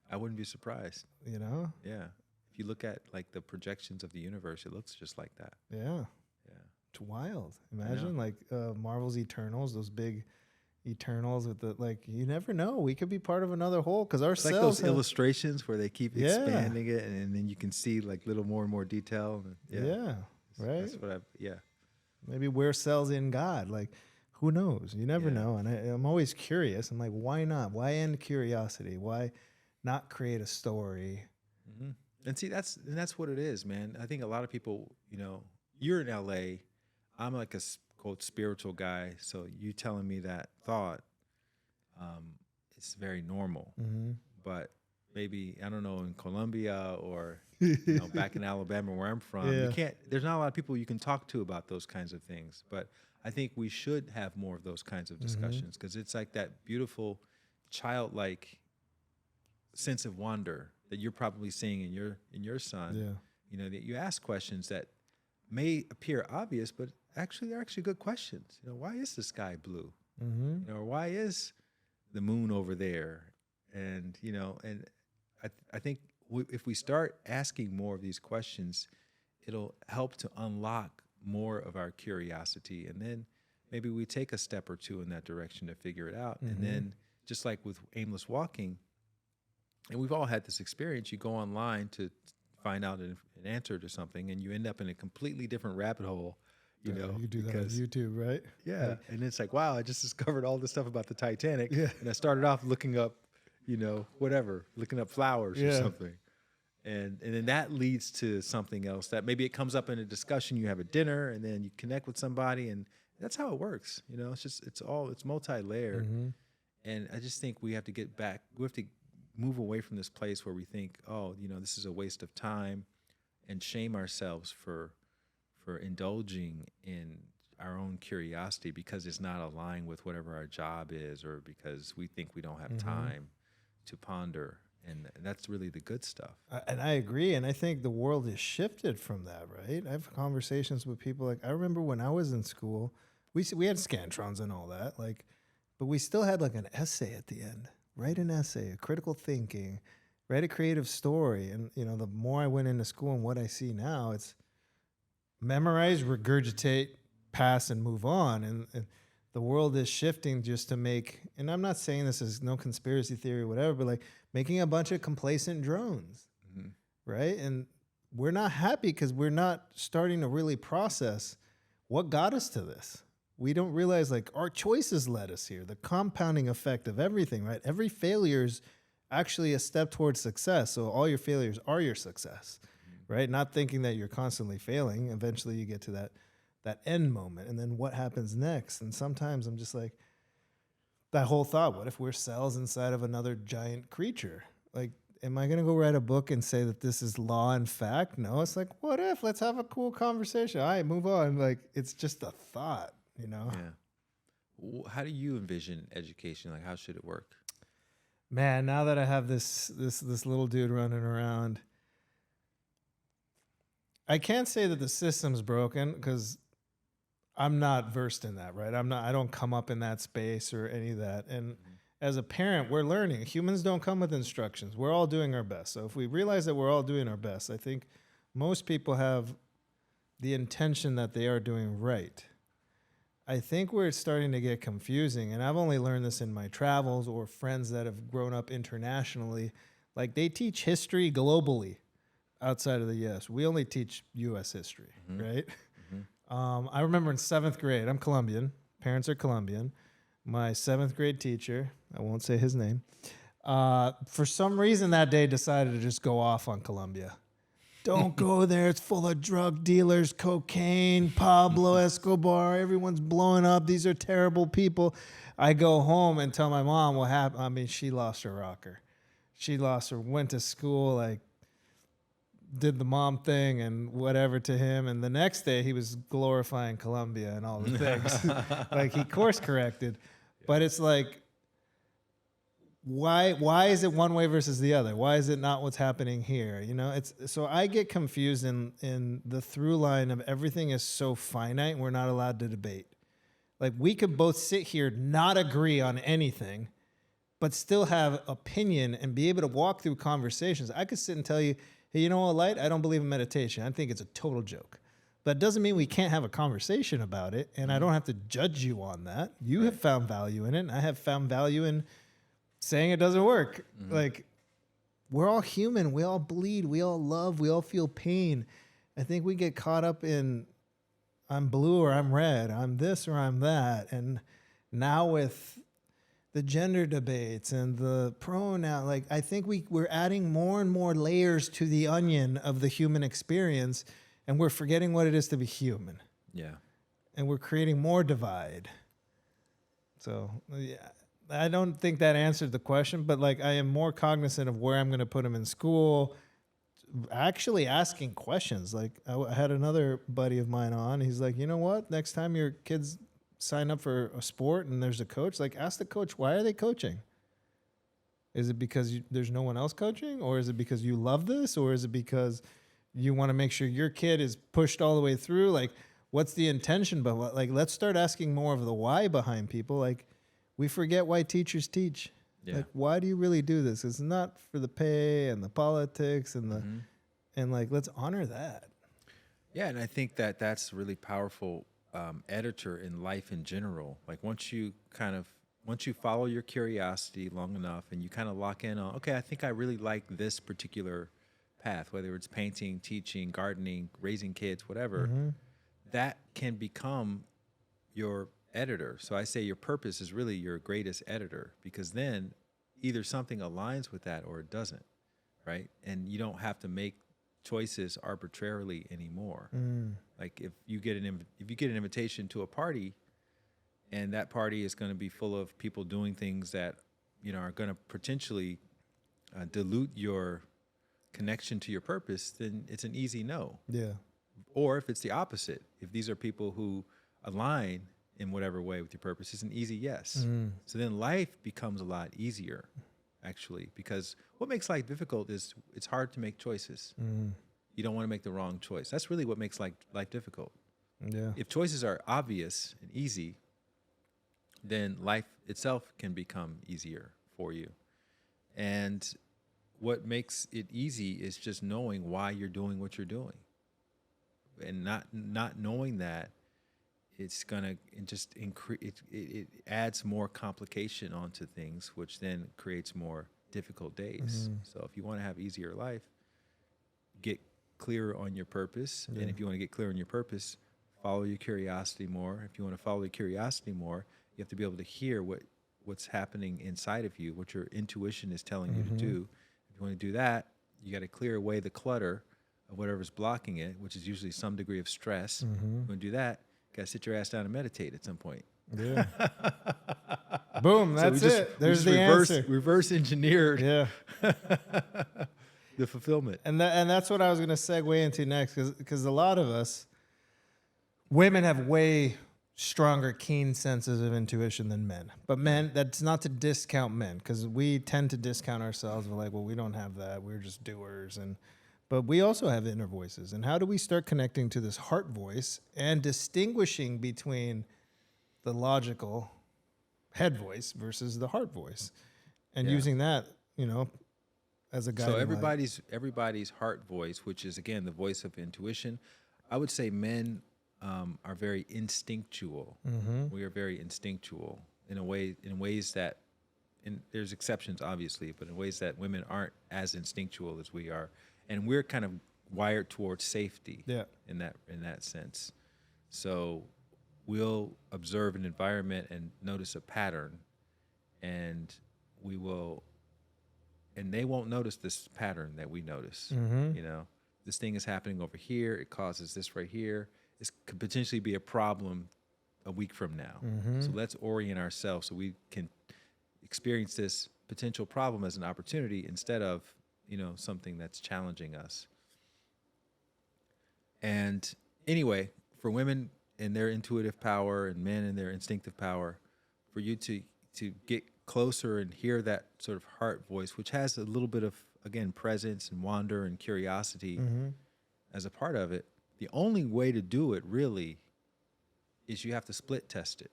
S2: I wouldn't be surprised.
S1: You know?
S2: Yeah. If you look at like the projections of the universe, it looks just like that.
S1: Yeah.
S2: Yeah.
S1: It's wild. Imagine like Marvel's Eternals, those big Eternals with the, like, you never know. We could be part of another whole because our
S2: It's
S1: cells
S2: like those
S1: have,
S2: illustrations where they keep expanding it, and then you can see like little more and more detail.
S1: Yeah. Right.
S2: That's what
S1: Maybe we're cells in God. Like, who knows? You never know. And I'm always curious. I'm like, why not? Why end curiosity? Why not create a story?
S2: And see, that's what it is, man. I think a lot of people, you know, you're in LA. I'm like a quote spiritual guy. So you telling me that thought, it's very normal. But maybe, I don't know, in Colombia or back in Alabama where I'm from, there's not a lot of people you can talk to about those kinds of things. But I think we should have more of those kinds of discussions because it's like that beautiful childlike sense of wonder that you're probably seeing in your son.
S1: Yeah.
S2: You know, that you ask questions that may appear obvious, but actually they're actually good questions. You know, why is the sky blue? You know, or why is the moon over there? And, you know, and I think if we start asking more of these questions, it'll help to unlock more of our curiosity. And then maybe we take a step or two in that direction to figure it out. And then just like with aimless walking, and we've all had this experience, you go online to find out an answer to something and you end up in a completely different rabbit hole. You know,
S1: you do that on YouTube, right?
S2: Yeah. Like, and it's like, wow, I just discovered all this stuff about the Titanic.
S1: Yeah.
S2: And I started off looking up, you know, looking up flowers or something. And then that leads to something else that maybe it comes up in a discussion, you have a dinner and then you connect with somebody, and that's how it works. You know, it's multi-layered. And I just think we have to get back. We have to move away from this place where we think, oh, you know, this is a waste of time, and shame ourselves for indulging in our own curiosity because it's not aligned with whatever our job is, or because we think we don't have time to ponder. And that's really the good stuff.
S1: And I agree. And I think the world has shifted from that, right? I have conversations with people. Like, I remember when I was in school, we had scantrons and all that, like, but we still had like an essay at the end. Write an essay, a critical thinking, write a creative story. And, you know, the more I went into school and what I see now, it's memorize, regurgitate, pass, and move on. And the world is shifting just to make, and I'm not saying this is no conspiracy theory or whatever, but like making a bunch of complacent drones, right? And we're not happy because we're not starting to really process what got us to this. We don't realize like our choices led us here, the compounding effect of everything, right? Every failure is actually a step towards success. So all your failures are your success, right? Not thinking that you're constantly failing. Eventually you get to that end moment, and then what happens next? And sometimes I'm just like, that whole thought, what if we're cells inside of another giant creature? Like, am I going to go write a book and say that this is law and fact? No, it's like, what if? Let's have a cool conversation. All right, move on. Like, it's just a thought, you know?
S2: Yeah. How do you envision education? Like, how should it work?
S1: Man, now that I have this little dude running around, I can't say that the system's broken because I'm not versed in that, right? I don't come up in that space or any of that. And as a parent, we're learning. Humans don't come with instructions. We're all doing our best. So if we realize that we're all doing our best, I think most people have the intention that they are doing right. I think where it's starting to get confusing, and I've only learned this in my travels or friends that have grown up internationally, like they teach history globally outside of the U.S. We only teach U.S. history, right? I remember in 7th grade, I'm Colombian, parents are Colombian. My 7th grade teacher, I won't say his name, for some reason that day decided to just go off on Colombia. Don't go there. It's full of drug dealers, cocaine, Pablo Escobar. Everyone's blowing up. These are terrible people. I go home and tell my mom what happened. I mean, she lost her rocker. She lost her, went to school, like, did the mom thing and whatever to him. And the next day he was glorifying Colombia and all the things. Like he course corrected. But it's like, why is it one way versus the other? Why is it not what's happening here? You know, it's so I get confused in the through line of everything is so finite and we're not allowed to debate. Like we could both sit here, not agree on anything, but still have opinion and be able to walk through conversations. I could sit and tell you, hey, you know what, Light? I don't believe in meditation. I think it's a total joke. But it doesn't mean we can't have a conversation about it, and I don't have to judge you on that. You have found value in it, and I have found value in saying it doesn't work. Like, we're all human. We all bleed. We all love. We all feel pain. I think we get caught up in I'm blue or I'm red. I'm this or I'm that. And now with the gender debates and the pronoun, like I think we're adding more and more layers to the onion of the human experience, and we're forgetting what it is to be human.
S2: Yeah.
S1: And we're creating more divide. So, yeah. I don't think that answered the question, but like I am more cognizant of where I'm going to put him in school, actually asking questions. Like I had another buddy of mine on. He's like, you know what? Next time your kids sign up for a sport and there's a coach, like ask the coach, why are they coaching? Is it because there's no one else coaching? Or is it because you love this? Or is it because you want to make sure your kid is pushed all the way through? Like, what's the intention? But like, let's start asking more of the why behind people. Like, we forget why teachers teach. Yeah. Like, why do you really do this? It's not for the pay and the politics and the, and like, let's honor that.
S2: Yeah, and I think that that's really powerful editor in life in general. Like once you follow your curiosity long enough and you kind of lock in on, okay, I think I really like this particular path, whether it's painting, teaching, gardening, raising kids, whatever, that can become your editor. So I say your purpose is really your greatest editor, because then either something aligns with that or it doesn't, right? And you don't have to make choices arbitrarily anymore. Like if you get an invitation to a party, and that party is going to be full of people doing things that are going to potentially dilute your connection to your purpose, then it's an easy no.
S1: Yeah.
S2: Or if it's the opposite, if these are people who align in whatever way with your purpose, it's an easy yes. So then life becomes a lot easier, actually, because what makes life difficult is it's hard to make choices. You don't want to make the wrong choice. That's really what makes life difficult.
S1: Yeah.
S2: If choices are obvious and easy, then life itself can become easier for you. And what makes it easy is just knowing why you're doing what you're doing. And not knowing that, it's gonna just increase. It adds more complication onto things, which then creates more difficult days. So if you want to have easier life, get clearer on your purpose. And if you want to get clear on your purpose, follow your curiosity more. If you want to follow your curiosity more, you have to be able to hear what's happening inside of you, what your intuition is telling you to do. If you want to do that, you got to clear away the clutter of whatever's blocking it, which is usually some degree of stress. If you want to do that, you got to sit your ass down and meditate at some point.
S1: Yeah. Boom, that's it. There's the answer.
S2: Reverse engineered
S1: Yeah.
S2: the fulfillment.
S1: And that's what I was going to segue into next, because a lot of us, women have way stronger, keen senses of intuition than men. But men, that's not to discount men, because we tend to discount ourselves. We're like, well, we don't have that. We're just doers. But we also have inner voices. And how do we start connecting to this heart voice and distinguishing between the logical head voice versus the heart voice, and using that, as a guiding light?
S2: So everybody's heart voice, which is again the voice of intuition. I would say men are very instinctual. We are very instinctual in ways that, and there's exceptions obviously, but in ways that women aren't as instinctual as we are, and we're kind of wired towards safety.
S1: Yeah.
S2: In that sense. So we'll observe an environment and notice a pattern, and they won't notice this pattern that we notice. You know, this thing is happening over here. It causes this right here. This could potentially be a problem a week from now. So let's orient ourselves so we can experience this potential problem as an opportunity instead of, you know, something that's challenging us. And anyway, for women and their intuitive power and men and their instinctive power, for you to get closer and hear that sort of heart voice, which has a little bit of, again, presence and wonder and curiosity as a part of it, the only way to do it really is you have to split test it.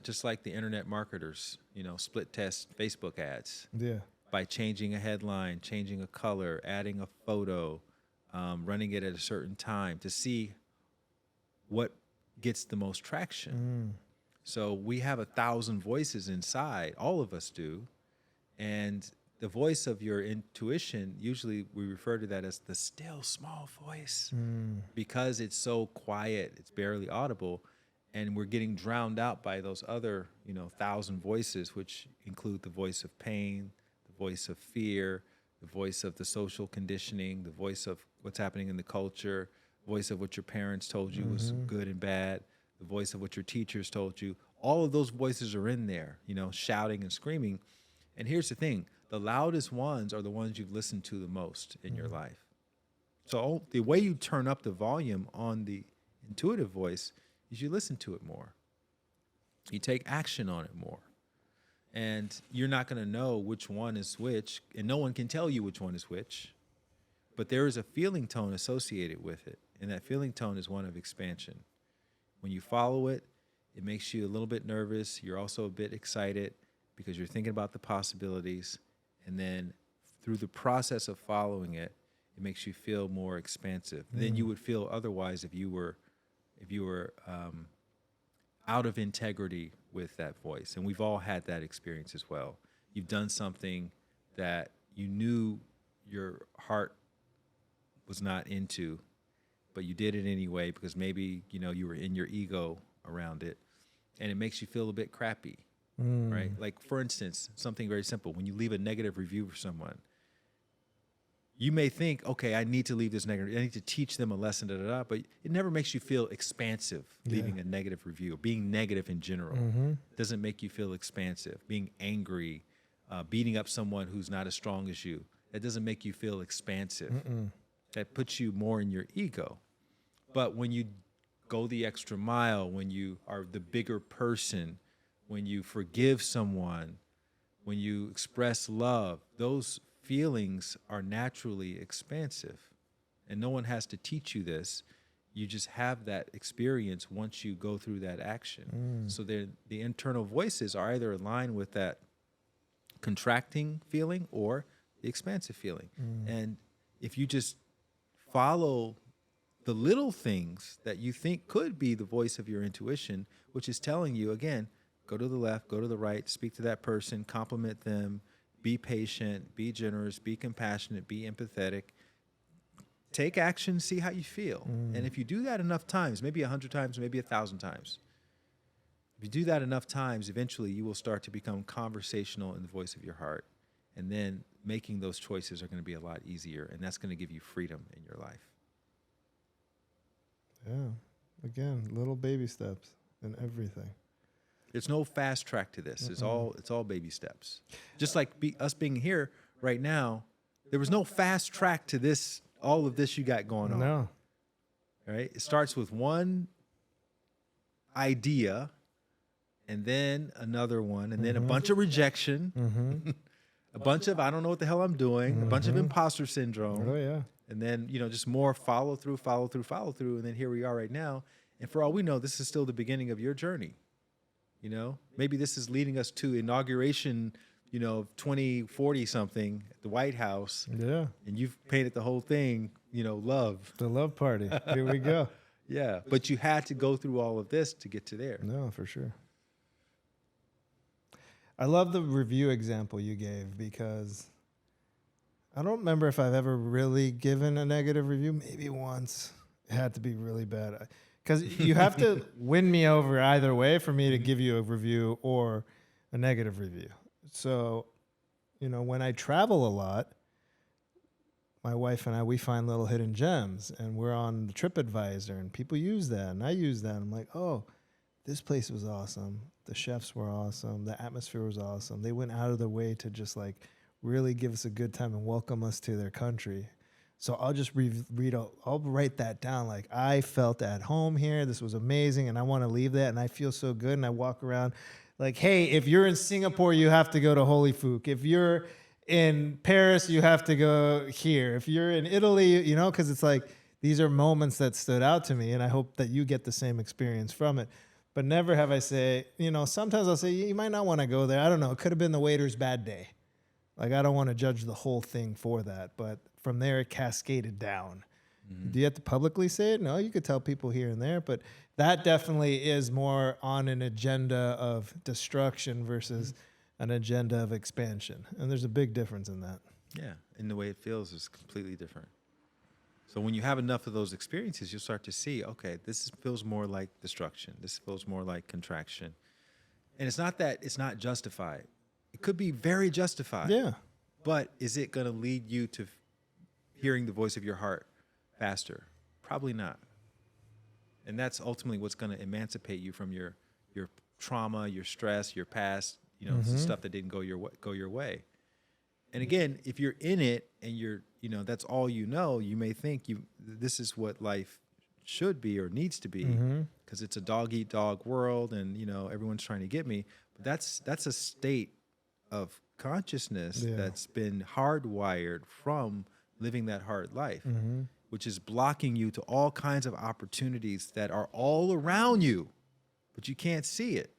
S2: Just like the internet marketers, you know, split test Facebook ads.
S1: Yeah.
S2: By changing a headline, changing a color, adding a photo, running it at a certain time to see what gets the most traction. So we have 1,000 voices inside, all of us do, and the voice of your intuition, usually we refer to that as the still small voice because it's so quiet, it's barely audible, and we're getting drowned out by those other, you know, 1,000 voices, which include the voice of pain, the voice of fear, the voice of the social conditioning, the voice of what's happening in the culture, the voice of what your parents told you was good and bad, the voice of what your teachers told you. All of those voices are in there, you know, shouting and screaming. And here's the thing, the loudest ones are the ones you've listened to the most in your life. So the way you turn up the volume on the intuitive voice is you listen to it more. You take action on it more. And you're not going to know which one is which, and no one can tell you which one is which, but there is a feeling tone associated with it, and that feeling tone is one of expansion. When you follow it, it makes you a little bit nervous. You're also a bit excited because you're thinking about the possibilities, and then through the process of following it, it makes you feel more expansive than you would feel otherwise if you were out of integrity with that voice. And we've all had that experience as well. You've done something that you knew your heart was not into, but you did it anyway because maybe, you know, you were in your ego around it, and it makes you feel a bit crappy, right? Like, for instance, something very simple. When you leave a negative review for someone, you may think, okay, I need to leave this negative, I need to teach them a lesson, but it never makes you feel expansive, leaving a negative review. Being negative in general doesn't make you feel expansive. Being angry, beating up someone who's not as strong as you, that doesn't make you feel expansive. That puts you more in your ego. But when you go the extra mile, when you are the bigger person, when you forgive someone, when you express love, those feelings are naturally expansive. And no one has to teach you this. You just have that experience once you go through that action. So the internal voices are either aligned with that contracting feeling or the expansive feeling. And if you just follow the little things that you think could be the voice of your intuition, which is telling you, again, go to the left, go to the right, speak to that person, compliment them, be patient, be generous, be compassionate, be empathetic. Take action, see how you feel. And if you do that enough times, maybe 100 times, maybe 1,000 times, if you do that enough times, eventually you will start to become conversational in the voice of your heart. And then making those choices are going to be a lot easier, and that's going to give you freedom in your life.
S1: Yeah. Again, little baby steps in everything.
S2: There's no fast track to this. It's all baby steps. Just like us being here right now, there was no fast track to this, all of this you got going on.
S1: No.
S2: Right? It starts with one idea, and then another one, and then a bunch of rejection, a bunch of I don't know what the hell I'm doing, a bunch of imposter syndrome.
S1: Oh, yeah.
S2: And then, just more follow through. And then here we are right now. And for all we know, this is still the beginning of your journey. Maybe this is leading us to inauguration, 2040 something at the White House.
S1: Yeah.
S2: And you've painted the whole thing, love.
S1: The love party. Here we go.
S2: Yeah, but you had to go through all of this to get to there.
S1: No, for sure. I love the review example you gave because I don't remember if I've ever really given a negative review. Maybe once. It had to be really bad. Because you have to win me over either way for me to give you a review or a negative review. So, when I travel a lot, my wife and I, we find little hidden gems, and we're on the TripAdvisor, and people use that, and I use that. I'm like, oh, this place was awesome. The chefs were awesome. The atmosphere was awesome. They went out of their way to just like really give us a good time and welcome us to their country. So I'll just I'll write that down. Like, I felt at home here. This was amazing, and I want to leave that, and I feel so good. And I walk around like, hey, if you're in Singapore, you have to go to Holy Fook. If you're in Paris, you have to go here. If you're in Italy, because it's like these are moments that stood out to me, and I hope that you get the same experience from it. But never have I say, sometimes I'll say, you might not want to go there. I don't know. It could have been the waiter's bad day. Like, I don't want to judge the whole thing for that. But from there, it cascaded down. Mm-hmm. Do you have to publicly say it? No, you could tell people here and there. But that definitely is more on an agenda of destruction versus an agenda of expansion. And there's a big difference in that.
S2: Yeah. And the way it feels is completely different. So when you have enough of those experiences, you'll start to see, okay, this feels more like destruction. This feels more like contraction. And it's not that it's not justified. It could be very justified.
S1: Yeah.
S2: But is it going to lead you to hearing the voice of your heart faster? Probably not. And that's ultimately what's going to emancipate you from your trauma, your stress, your past, stuff that didn't go your way. And again, if you're in it and you're, that's all you may think this is what life should be or needs to be, because it's a dog-eat-dog world and, everyone's trying to get me. But that's a state of consciousness that's been hardwired from living that hard life, which is blocking you to all kinds of opportunities that are all around you, but you can't see it.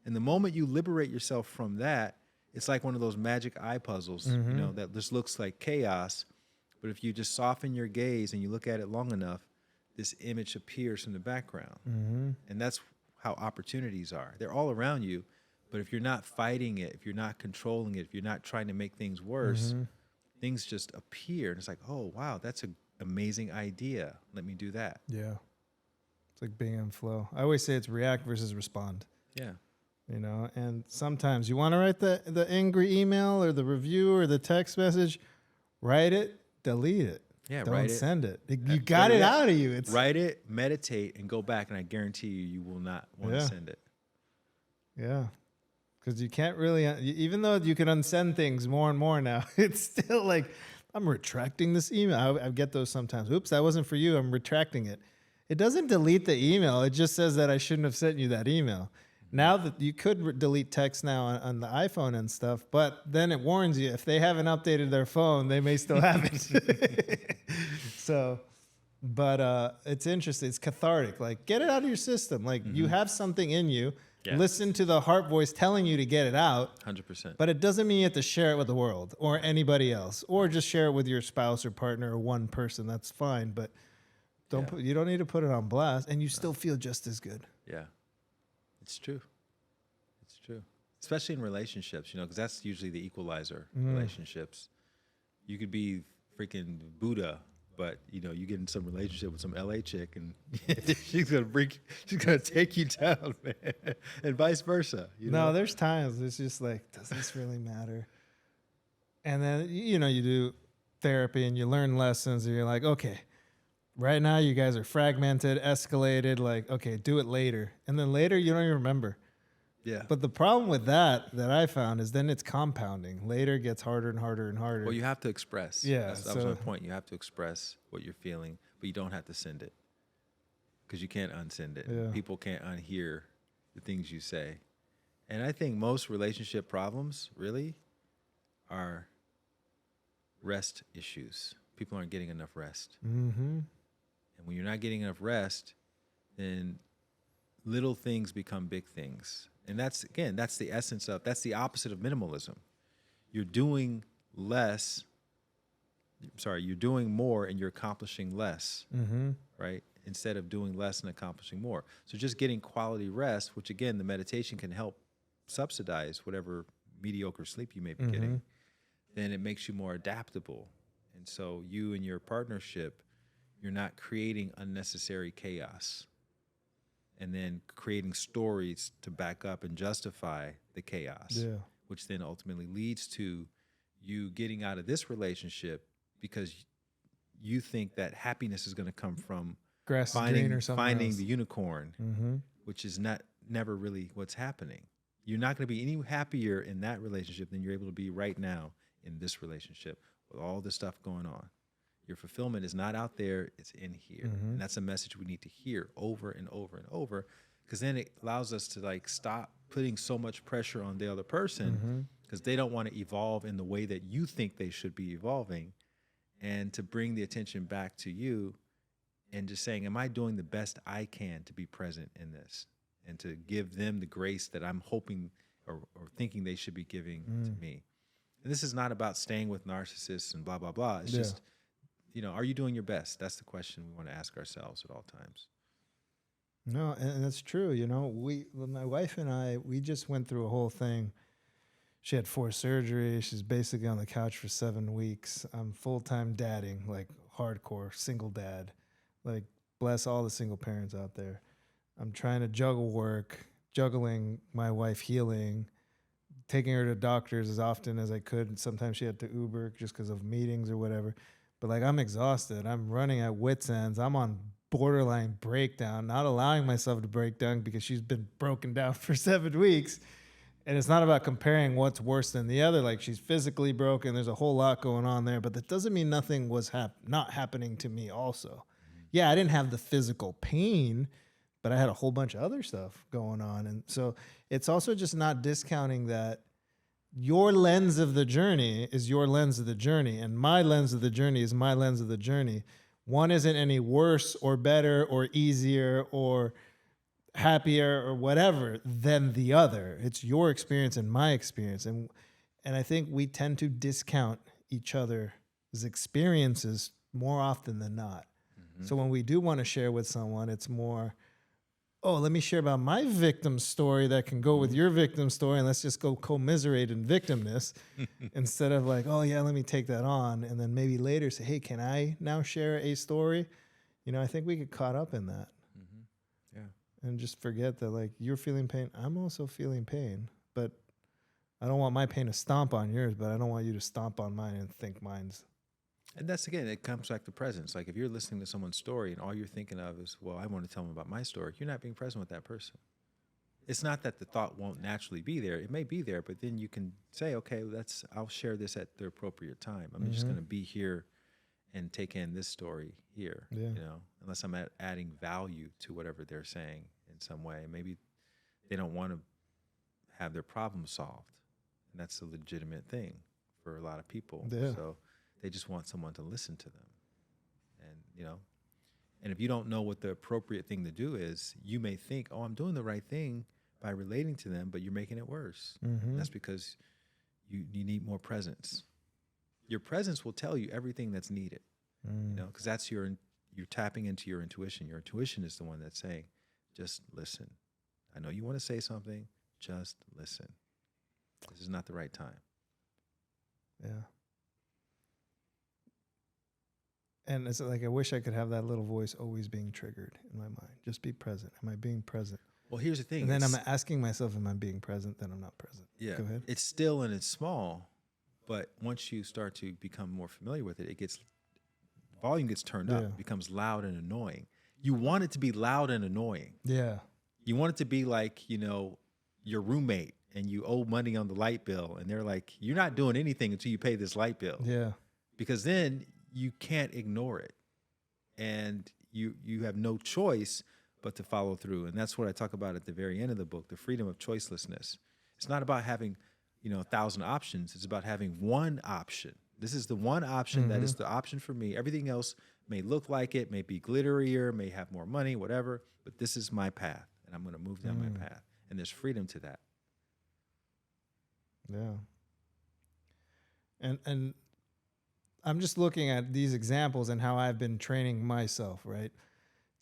S2: And the moment you liberate yourself from that, it's like one of those magic eye puzzles, that just looks like chaos. But if you just soften your gaze and you look at it long enough, this image appears in the background. And that's how opportunities are. They're all around you. But if you're not fighting it, if you're not controlling it, if you're not trying to make things worse, things just appear. And it's like, oh, wow, that's an amazing idea. Let me do that.
S1: Yeah. It's like being in flow. I always say it's react versus respond.
S2: Yeah.
S1: And sometimes you want to write the angry email or the review or the text message, write it, delete it.
S2: Yeah,
S1: Don't
S2: write
S1: send it. You got it out of you.
S2: Write it, meditate, and go back, and I guarantee you will not want to send it.
S1: Yeah. Because you can't really, even though you can unsend things more and more now, it's still like, I'm retracting this email. I get those sometimes. Oops, that wasn't for you. I'm retracting it. It doesn't delete the email. It just says that I shouldn't have sent you that email. Now that you could delete text now on the iPhone and stuff, but then it warns you if they haven't updated their phone, they may still have it. So, but it's interesting. It's cathartic. Like, get it out of your system. Like, you have something in you. Yeah. Listen to the heart voice telling you to get it out.
S2: 100%.
S1: But it doesn't mean you have to share it with the world or anybody else, or just share it with your spouse or partner or one person. That's fine, but you don't need to put it on blast, and you still feel just as good.
S2: Yeah. It's true. It's true. Especially in relationships, because that's usually the equalizer. Relationships. You could be freaking Buddha, but you get in some relationship with some LA chick, and she's gonna take you down, man, and vice versa.
S1: No, there's times it's just like, does this really matter? And then you do therapy and you learn lessons, and you're like, okay. Right now, you guys are fragmented, escalated, like, okay, do it later. And then later, you don't even remember.
S2: Yeah.
S1: But the problem with that I found is then it's compounding. Later gets harder and harder and harder.
S2: Well, you have to express.
S1: Yeah.
S2: That was my point. You have to express what you're feeling, but you don't have to send it. Because you can't unsend it.
S1: Yeah.
S2: People can't unhear the things you say. And I think most relationship problems really are rest issues. People aren't getting enough rest. And when you're not getting enough rest, then little things become big things. And that's the opposite of minimalism. You're doing more and you're accomplishing less, right? instead of doing less and accomplishing more. So just getting quality rest, which again, the meditation can help subsidize whatever mediocre sleep you may be getting, then it makes you more adaptable. And so you and your partnership, you're not creating unnecessary chaos and then creating stories to back up and justify the chaos, which then ultimately leads to you getting out of this relationship because you think that happiness is going to come from
S1: grass is green or something
S2: finding
S1: else.
S2: the unicorn, which is never really what's happening. You're not going to be any happier in that relationship than you're able to be right now in this relationship with all this stuff going on. Your fulfillment is not out there, it's in here. And that's a message we need to hear over and over and over, because then it allows us to like stop putting so much pressure on the other person because they don't want to evolve in the way that you think they should be evolving, and to bring the attention back to you and just saying, am I doing the best I can to be present in this and to give them the grace that I'm hoping or thinking they should be giving to me? And this is not about staying with narcissists and blah, blah, blah. It's just, are you doing your best? That's the question we want to ask ourselves at all times.
S1: No, and that's true. My wife and I, we just went through a whole thing. She had 4 surgeries. She's basically on the couch for 7 weeks. I'm full-time dadding, like hardcore, single dad. Like, bless all the single parents out there. I'm trying to juggle work, juggling my wife healing, taking her to doctors as often as I could. And sometimes she had to Uber just because of meetings or whatever. But like, I'm exhausted. I'm running at wit's ends. I'm on borderline breakdown, not allowing myself to break down because she's been broken down for 7 weeks. And it's not about comparing what's worse than the other. Like, she's physically broken. There's a whole lot going on there. But that doesn't mean nothing was not happening to me also. Yeah, I didn't have the physical pain, but I had a whole bunch of other stuff going on. And so it's also just not discounting that your lens of the journey is your lens of the journey, and my lens of the journey is my lens of the journey. One isn't any worse or better or easier or happier or whatever than the other. It's your experience and my experience. And I think we tend to discount each other's experiences more often than not. So when we do want to share with someone, it's more, oh, let me share about my victim story that can go with your victim story, and let's just go commiserate in victimness instead of like, oh, yeah, let me take that on. And then maybe later say, hey, can I now share a story? I think we get caught up in that.
S2: Yeah.
S1: And just forget that, like, you're feeling pain. I'm also feeling pain, but I don't want my pain to stomp on yours, but I don't want you to stomp on mine and think mine's.
S2: And that's, again, it comes back to presence. Like, if you're listening to someone's story and all you're thinking of is, well, I want to tell them about my story, you're not being present with that person. It's not that the thought won't naturally be there. It may be there, but then you can say, okay, I'll share this at the appropriate time. I'm just going to be here and take in this story here, unless I'm adding value to whatever they're saying in some way. Maybe they don't want to have their problem solved. And that's a legitimate thing for a lot of people.
S1: Yeah.
S2: So they just want someone to listen to them. And, and if you don't know what the appropriate thing to do is, you may think, oh, I'm doing the right thing by relating to them, but you're making it worse. That's because you need more presence. Your presence will tell you everything that's needed, because that's you're tapping into your intuition. Your intuition is the one that's saying, just listen. I know you want to say something, just listen. This is not the right time.
S1: Yeah. And it's like, I wish I could have that little voice always being triggered in my mind. Just be present. Am I being present?
S2: Well, here's the thing.
S1: And then I'm asking myself, am I being present? Then I'm not present.
S2: Yeah.
S1: Go ahead.
S2: It's still and it's small, but once you start to become more familiar with it, volume gets turned up, it becomes loud and annoying. You want it to be loud and annoying.
S1: Yeah.
S2: You want it to be like, your roommate and you owe money on the light bill and they're like, you're not doing anything until you pay this light bill.
S1: Yeah.
S2: Because then you can't ignore it. And you have no choice but to follow through. And that's what I talk about at the very end of the book, the freedom of choicelessness. It's not about having, 1,000 options. It's about having one option. This is the one option that is the option for me. Everything else may look like it, may be glitterier, may have more money, whatever, but this is my path, and I'm going to move down my path. And there's freedom to that.
S1: Yeah. And I'm just looking at these examples and how I've been training myself, right?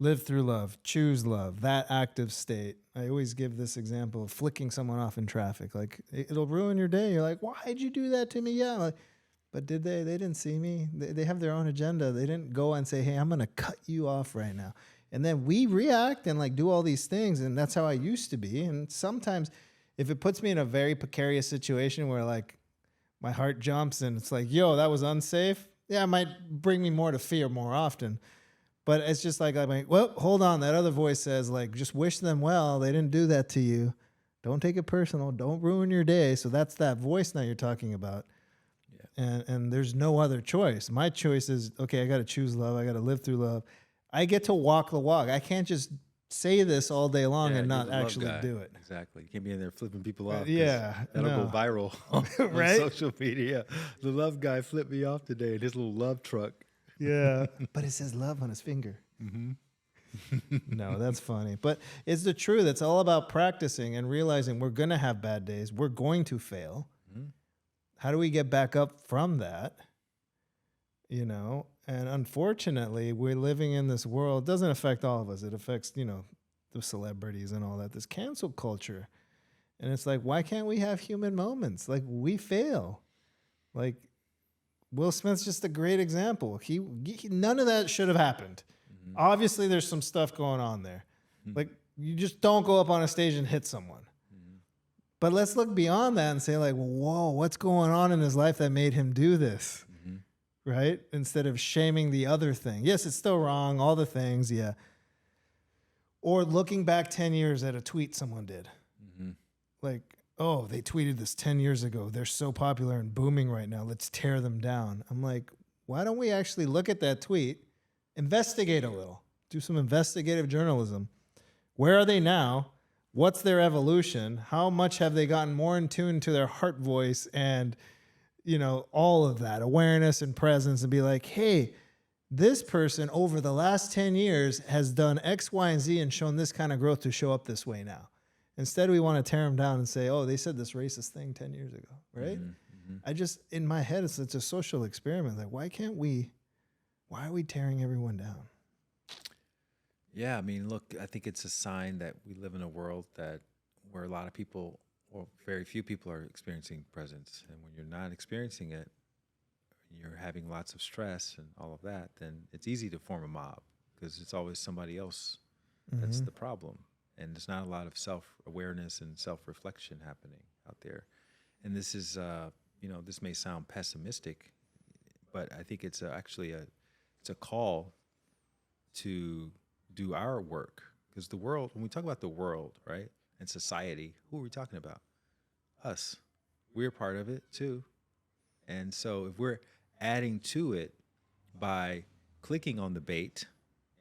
S1: Live through love, choose love, that active state. I always give this example of flicking someone off in traffic. Like, it'll ruin your day. You're like, why'd you do that to me? Yeah. Like, but did they? They didn't see me. They have their own agenda. They didn't go and say, hey, I'm going to cut you off right now. And then we react and like do all these things. And that's how I used to be. And sometimes if it puts me in a very precarious situation where like my heart jumps and it's like, yo, that was unsafe. Yeah, it might bring me more to fear more often. But it's just like, I'm like, well, hold on. That other voice says, like, just wish them well. They didn't do that to you. Don't take it personal. Don't ruin your day. So that's that voice now you're talking about. Yeah. And there's no other choice. My choice is, okay, I got to choose love. I got to live through love. I get to walk the walk. I can't just say this all day long and not actually do it.
S2: Exactly. You can't be in there flipping people off.
S1: Yeah.
S2: That'll go viral on
S1: right?
S2: social media. The love guy flipped me off today in his little love truck.
S1: Yeah. But it says love on his finger. Mm-hmm. No, that's funny. But it's the truth. It's all about practicing and realizing we're going to have bad days. We're going to fail. Mm-hmm. How do we get back up from that? You know, and unfortunately, we're living in this world. It doesn't affect all of us. It affects, you know, the celebrities and all that, this cancel culture. And it's like, why can't we have human moments? Like, we fail. Like, Will Smith's just a great example. He none of that should have happened. Mm-hmm. Obviously, there's some stuff going on there. Mm-hmm. Like, you just don't go up on a stage and hit someone. Mm-hmm. But let's look beyond that and say, like, whoa, what's going on in his life that made him do this? Mm-hmm. Right? Instead of shaming the other thing. Yes, it's still wrong, all the things, yeah. Or looking back 10 years at a tweet someone did. Mm-hmm. Like, oh, they tweeted this 10 years ago. They're so popular and booming right now. Let's tear them down. I'm like, why don't we actually look at that tweet, investigate a little, do some investigative journalism. Where are they now? What's their evolution? How much have they gotten more in tune to their heart voice and, you know, all of that awareness and presence, and be like, hey, this person over the last 10 years has done X, Y, and Z and shown this kind of growth to show up this way now. Instead, we want to tear them down and say, oh, they said this racist thing 10 years ago, right? Mm-hmm. I just, in my head, it's a social experiment. Like, why are we tearing everyone down?
S2: Yeah, I mean, look, I think it's a sign that we live in a world where a lot of people, or very few people, are experiencing presence. And when you're not experiencing it, you're having lots of stress and all of that, then it's easy to form a mob because it's always somebody else that's the problem. And there's not a lot of self-awareness and self-reflection happening out there. And this is, this may sound pessimistic, but I think it's actually a call to do our work. Because the world, when we talk about the world, right, and society, who are we talking about? Us. We're part of it too. And so if we're adding to it by clicking on the bait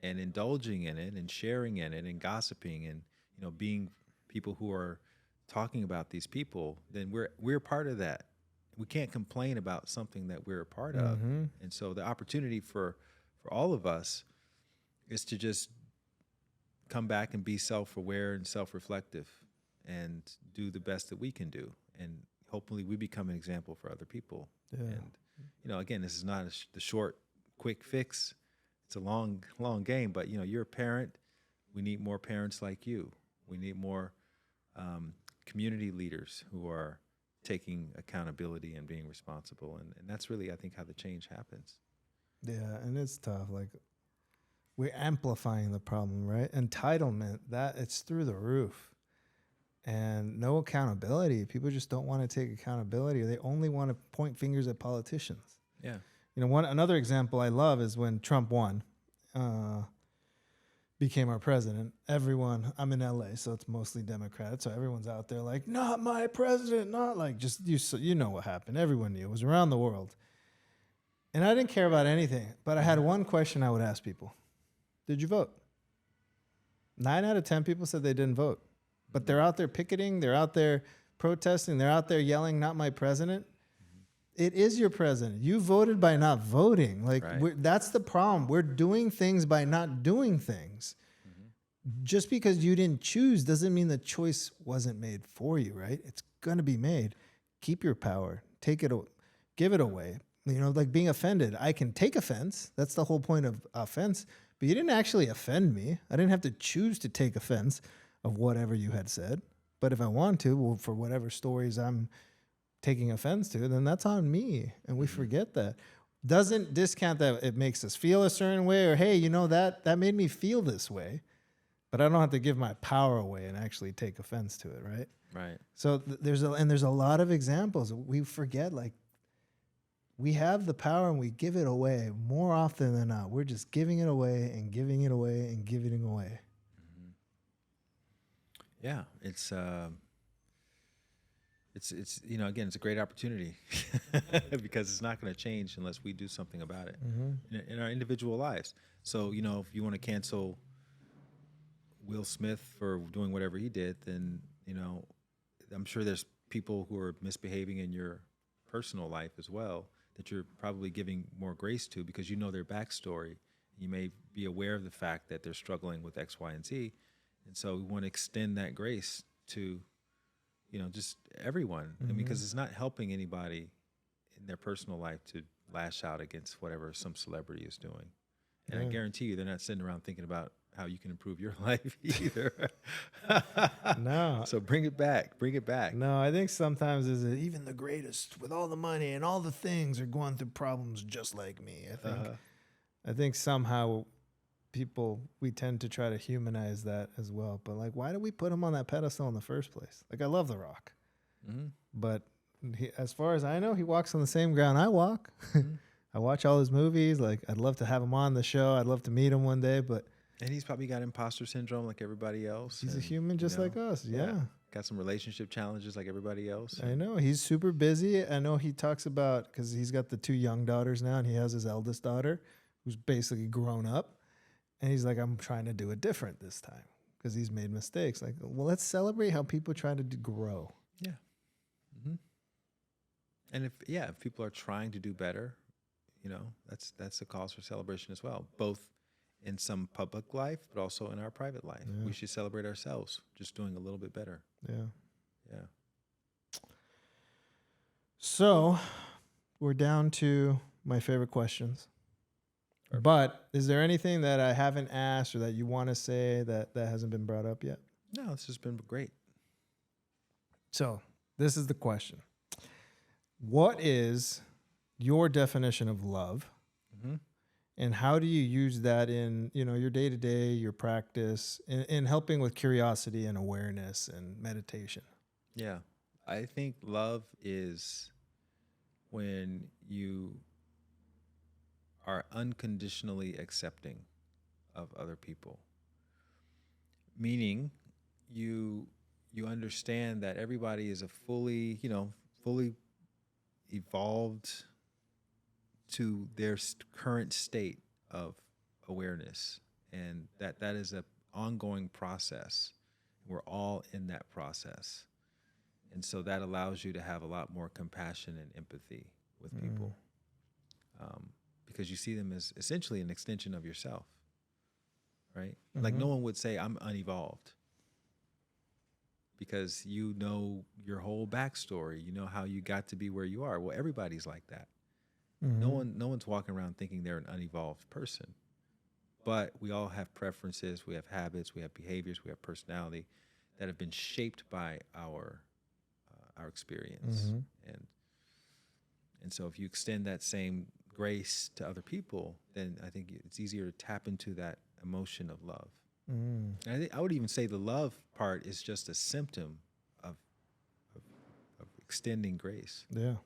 S2: and indulging in it and sharing in it and gossiping and, you know, being people who are talking about these people, then we're part of that. We can't complain about something that we're a part of. And so the opportunity for all of us is to just come back and be self-aware and self-reflective and do the best that we can do. And hopefully we become an example for other people. Yeah. And, you know, again, this is not the short, quick fix. It's a long, long game, but, you know, you're a parent. We need more parents like you. We need more community leaders who are taking accountability and being responsible. And that's really, I think, how the change happens.
S1: Yeah, and it's tough. Like, we're amplifying the problem, right? Entitlement, that it's through the roof. And no accountability. People just don't want to take accountability, or they only want to point fingers at politicians.
S2: Yeah.
S1: You know, another example I love is when Trump won, became our president. Everyone, I'm in LA, so it's mostly Democrat. So everyone's out there like, not my president, not like, just, you know what happened. Everyone knew. It was around the world. And I didn't care about anything, but I had one question I would ask people. Did you vote? 9 out of 10 people said they didn't vote. But they're out there picketing, they're out there protesting, they're out there yelling, not my president. It is your president. You voted by not voting. Like, right. That's the problem. We're doing things by not doing things. Just because you didn't choose doesn't mean the choice wasn't made for you, right? It's going to be made. Keep your power. Take it, give it away. You know, like being offended. I can take offense. That's the whole point of offense. but you didn't actually offend me. I didn't have to choose to take offense of whatever you had said. But if I want to, well, for whatever stories I'm taking offense to, then that's on me. And we forget that. Doesn't discount that it makes us feel a certain way, or hey, you know, that made me feel this way. But I don't have to give my power away and actually take offense to it, right?
S2: Right.
S1: So there's a lot of examples. We forget, like, we have the power and we give it away more often than not. We're just giving it away and giving it away and giving it away.
S2: Yeah, it's you know, again, it's a great opportunity because it's not going to change unless we do something about it in our individual lives. So, you know, if you want to cancel Will Smith for doing whatever he did, then, you know, I'm sure there's people who are misbehaving in your personal life as well that you're probably giving more grace to because you know their backstory. You may be aware of the fact that they're struggling with X, Y, and Z. And so we want to extend that grace to, you know, just everyone. I mean, because it's not helping anybody in their personal life to lash out against whatever some celebrity is doing. And I guarantee you they're not sitting around thinking about how you can improve your life either.
S1: No.
S2: So bring it back. Bring it back.
S1: No, I think sometimes is it even the greatest with all the money and all the things are going through problems just like me. I think somehow we tend to try to humanize that as well. But like, why do we put him on that pedestal in the first place? Like, I love The Rock, but as far as I know, he walks on the same ground I walk. I watch all his movies. Like, I'd love to have him on the show. I'd love to meet him one day, but.
S2: And he's probably got imposter syndrome like everybody else.
S1: He's a human just like us. Yeah.
S2: Got some relationship challenges like everybody else.
S1: I know. He's super busy. I know he talks about, because he's got the 2 young daughters now, and he has his eldest daughter who's basically grown up. And he's like, I'm trying to do it different this time because he's made mistakes. Like, well, let's celebrate how people try to grow.
S2: Yeah. And if people are trying to do better, you know, that's a cause for celebration as well, both in some public life, but also in our private life. Yeah. We should celebrate ourselves just doing a little bit better. Yeah.
S1: So we're down to my favorite questions. Perfect. But is there anything that I haven't asked or that you want to say that hasn't been brought up yet?
S2: No, this has been great.
S1: So this is the question. What is your definition of love? And how do you use that in, you know, your day-to-day, your practice, in helping with curiosity and awareness and meditation?
S2: Yeah. I think love is when you are unconditionally accepting of other people. Meaning you understand that everybody is a fully evolved to their current state of awareness, and that is an ongoing process. We're all in that process, and so that allows you to have a lot more compassion and empathy with people, because you see them as essentially an extension of yourself, right? Like, no one would say I'm unevolved because you know your whole backstory, you know how you got to be where you are. Well, everybody's like that. No one's walking around thinking they're an unevolved person, but we all have preferences, we have habits, we have behaviors, we have personality that have been shaped by our experience, and so if you extend that same grace to other people, then I think it's easier to tap into that emotion of love. And I would even say the love part is just a symptom of extending grace.
S1: Yeah.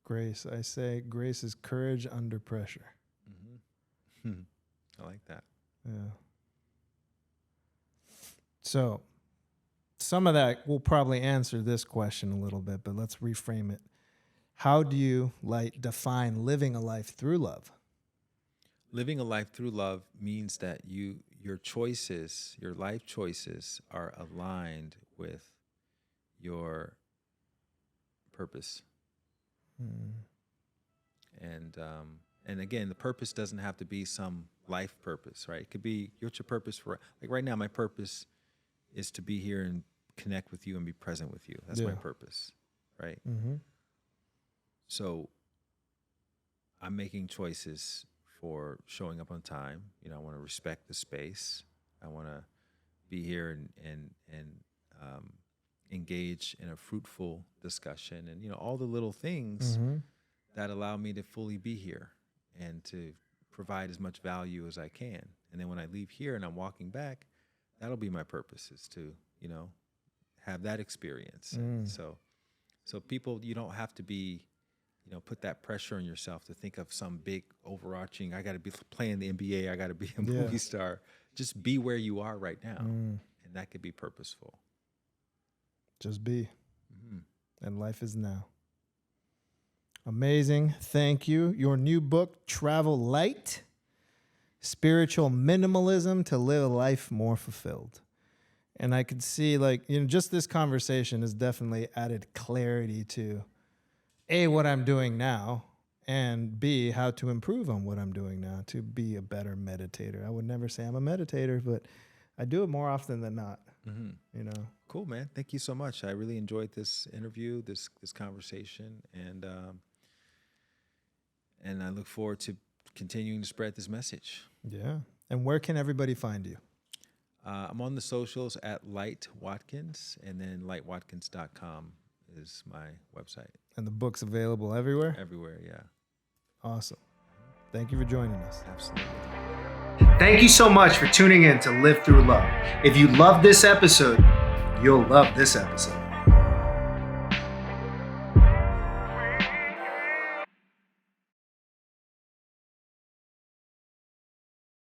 S1: Grace. I say grace is courage under pressure.
S2: I like that.
S1: Yeah. So some of that will probably answer this question a little bit, but let's reframe it. How do you define living a life through love?
S2: Living a life through love means that your choices, your life choices, are aligned with your purpose. And again, the purpose doesn't have to be some life purpose, right? It could be, what's your purpose for, like right now, my purpose is to be here and connect with you and be present with you. That's my purpose, right? So I'm making choices for showing up on time. You know, I want to respect the space. I want to be here and engage in a fruitful discussion, and all the little things that allow me to fully be here and to provide as much value as I can. And then when I leave here and I'm walking back, that'll be my purpose, is to have that experience. So people, you don't have to be, put that pressure on yourself to think of some big overarching, I got to be playing the NBA, I got to be a movie star. Just be where you are right now, and that could be purposeful.
S1: Just be. And life is now. Amazing. Thank you. Your new book, Travel Light, Spiritual Minimalism to Live a Life More Fulfilled. And I could see, just this conversation has definitely added clarity to A, what I'm doing now, and B, how to improve on what I'm doing now to be a better meditator. I would never say I'm a meditator, but I do it more often than not.
S2: Cool, man. Thank you so much. I really enjoyed this interview, this conversation, and I look forward to continuing to spread this message.
S1: Yeah. And where can everybody find you?
S2: I'm on the socials at Light Watkins, and then lightwatkins.com is my website.
S1: And the book's available everywhere?
S2: Everywhere, yeah.
S1: Awesome. Thank you for joining us.
S2: Absolutely.
S1: Thank you so much for tuning in to Live Through Love. If you love this episode, you'll love this episode.